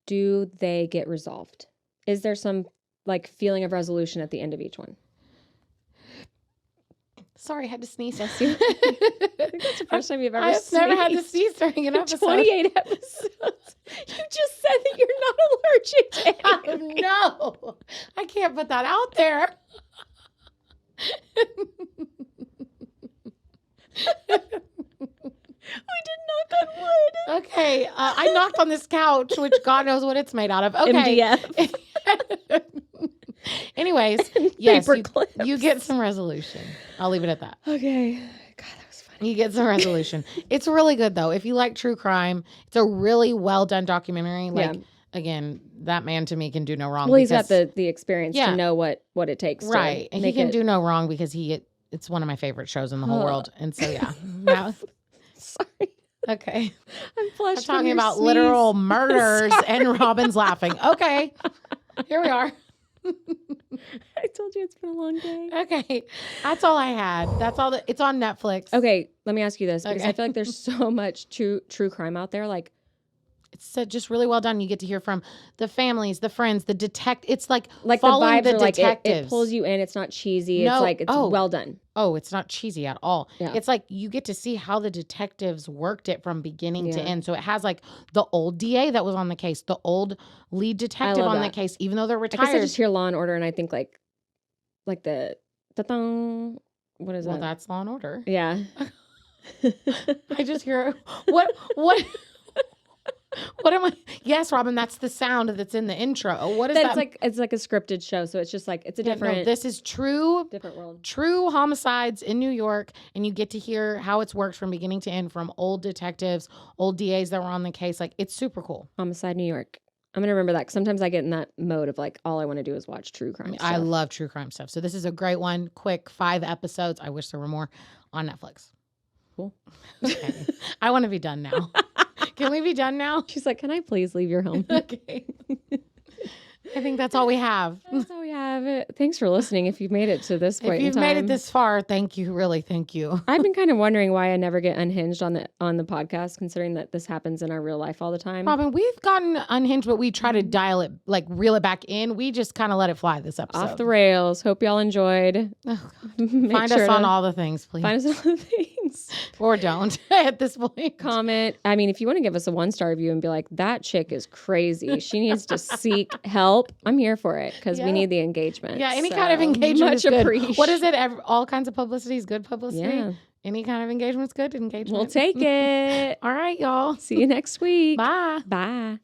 Do they get resolved? Is there some like feeling of resolution at the end of each one? Sorry, I had to sneeze. I think that's the first time you've ever sneezed. I've never had to sneeze during an episode. 28 episodes. You just said that you're not allergic to anything. No, I can't put that out there. We did knock on wood. Okay, I knocked on this couch, which God knows what it's made out of. Okay. MDF. Anyways, yes, you get some resolution. I'll leave it at that. Okay. God, that was funny. You get some resolution. It's really good, though. If you like true crime, it's a really well-done documentary. Like, again, that man to me can do no wrong. Well, he's got the experience to know what it takes. Right. And he can do no wrong because it's one of my favorite shows in the whole world. And so, yeah. Sorry. Okay. I'm flushed. I'm talking about literal murders and Robin's laughing. Okay. Here we are. I told you it's been a long day. Okay. That's all I had. That's all it's on Netflix. Okay. Let me ask you this because I feel like there's so much true crime out there. Like, it's just really well done. You get to hear from the families, the friends, the detect. It's like the vibes are like it pulls you in. It's not cheesy. No. It's well done. Oh, it's not cheesy at all. Yeah. It's like you get to see how the detectives worked it from beginning to end. So it has like the old DA that was on the case, the old lead detective on the case, even though they're retired. I guess I just hear Law and Order and I think like the ta-dang. What is that? Well, that's Law and Order. Yeah. I just hear what What am I? Yes, Robin, that's the sound that's in the intro. What is that? It's like a scripted show. So it's just like, it's a different. No, this is different world. True homicides in New York. And you get to hear how it's worked from beginning to end from old detectives, old DAs that were on the case. Like, it's super cool. Homicide New York. I'm going to remember that. 'Cause sometimes I get in that mode of like, all I want to do is watch true crime stuff. I love true crime stuff. So this is a great one. Quick 5 episodes. I wish there were more on Netflix. Cool. Okay. I want to be done now. Can we be done now? She's like, can I please leave your home? Okay. I think that's all we have. That's all we have. Thanks for listening. If you've made it to this point if you've made it this far, thank you. Really, thank you. I've been kind of wondering why I never get unhinged on the podcast, considering that this happens in our real life all the time. Robin, we've gotten unhinged, but we try to dial it, like reel it back in. We just kind of let it fly this episode. Off the rails. Hope y'all enjoyed. Oh, find us on all the things, please. Find us on all the things. Or don't at this point. Comment. I mean, if you want to give us a 1-star review and be like, that chick is crazy. She needs to seek help. I'm here for it because we need the engagement. Yeah, any kind of engagement much is good. appreciated. What is it? All kinds of publicity is good publicity. Yeah. Any kind of engagement is good engagement. We'll take it. All right, y'all. See you next week. Bye. Bye.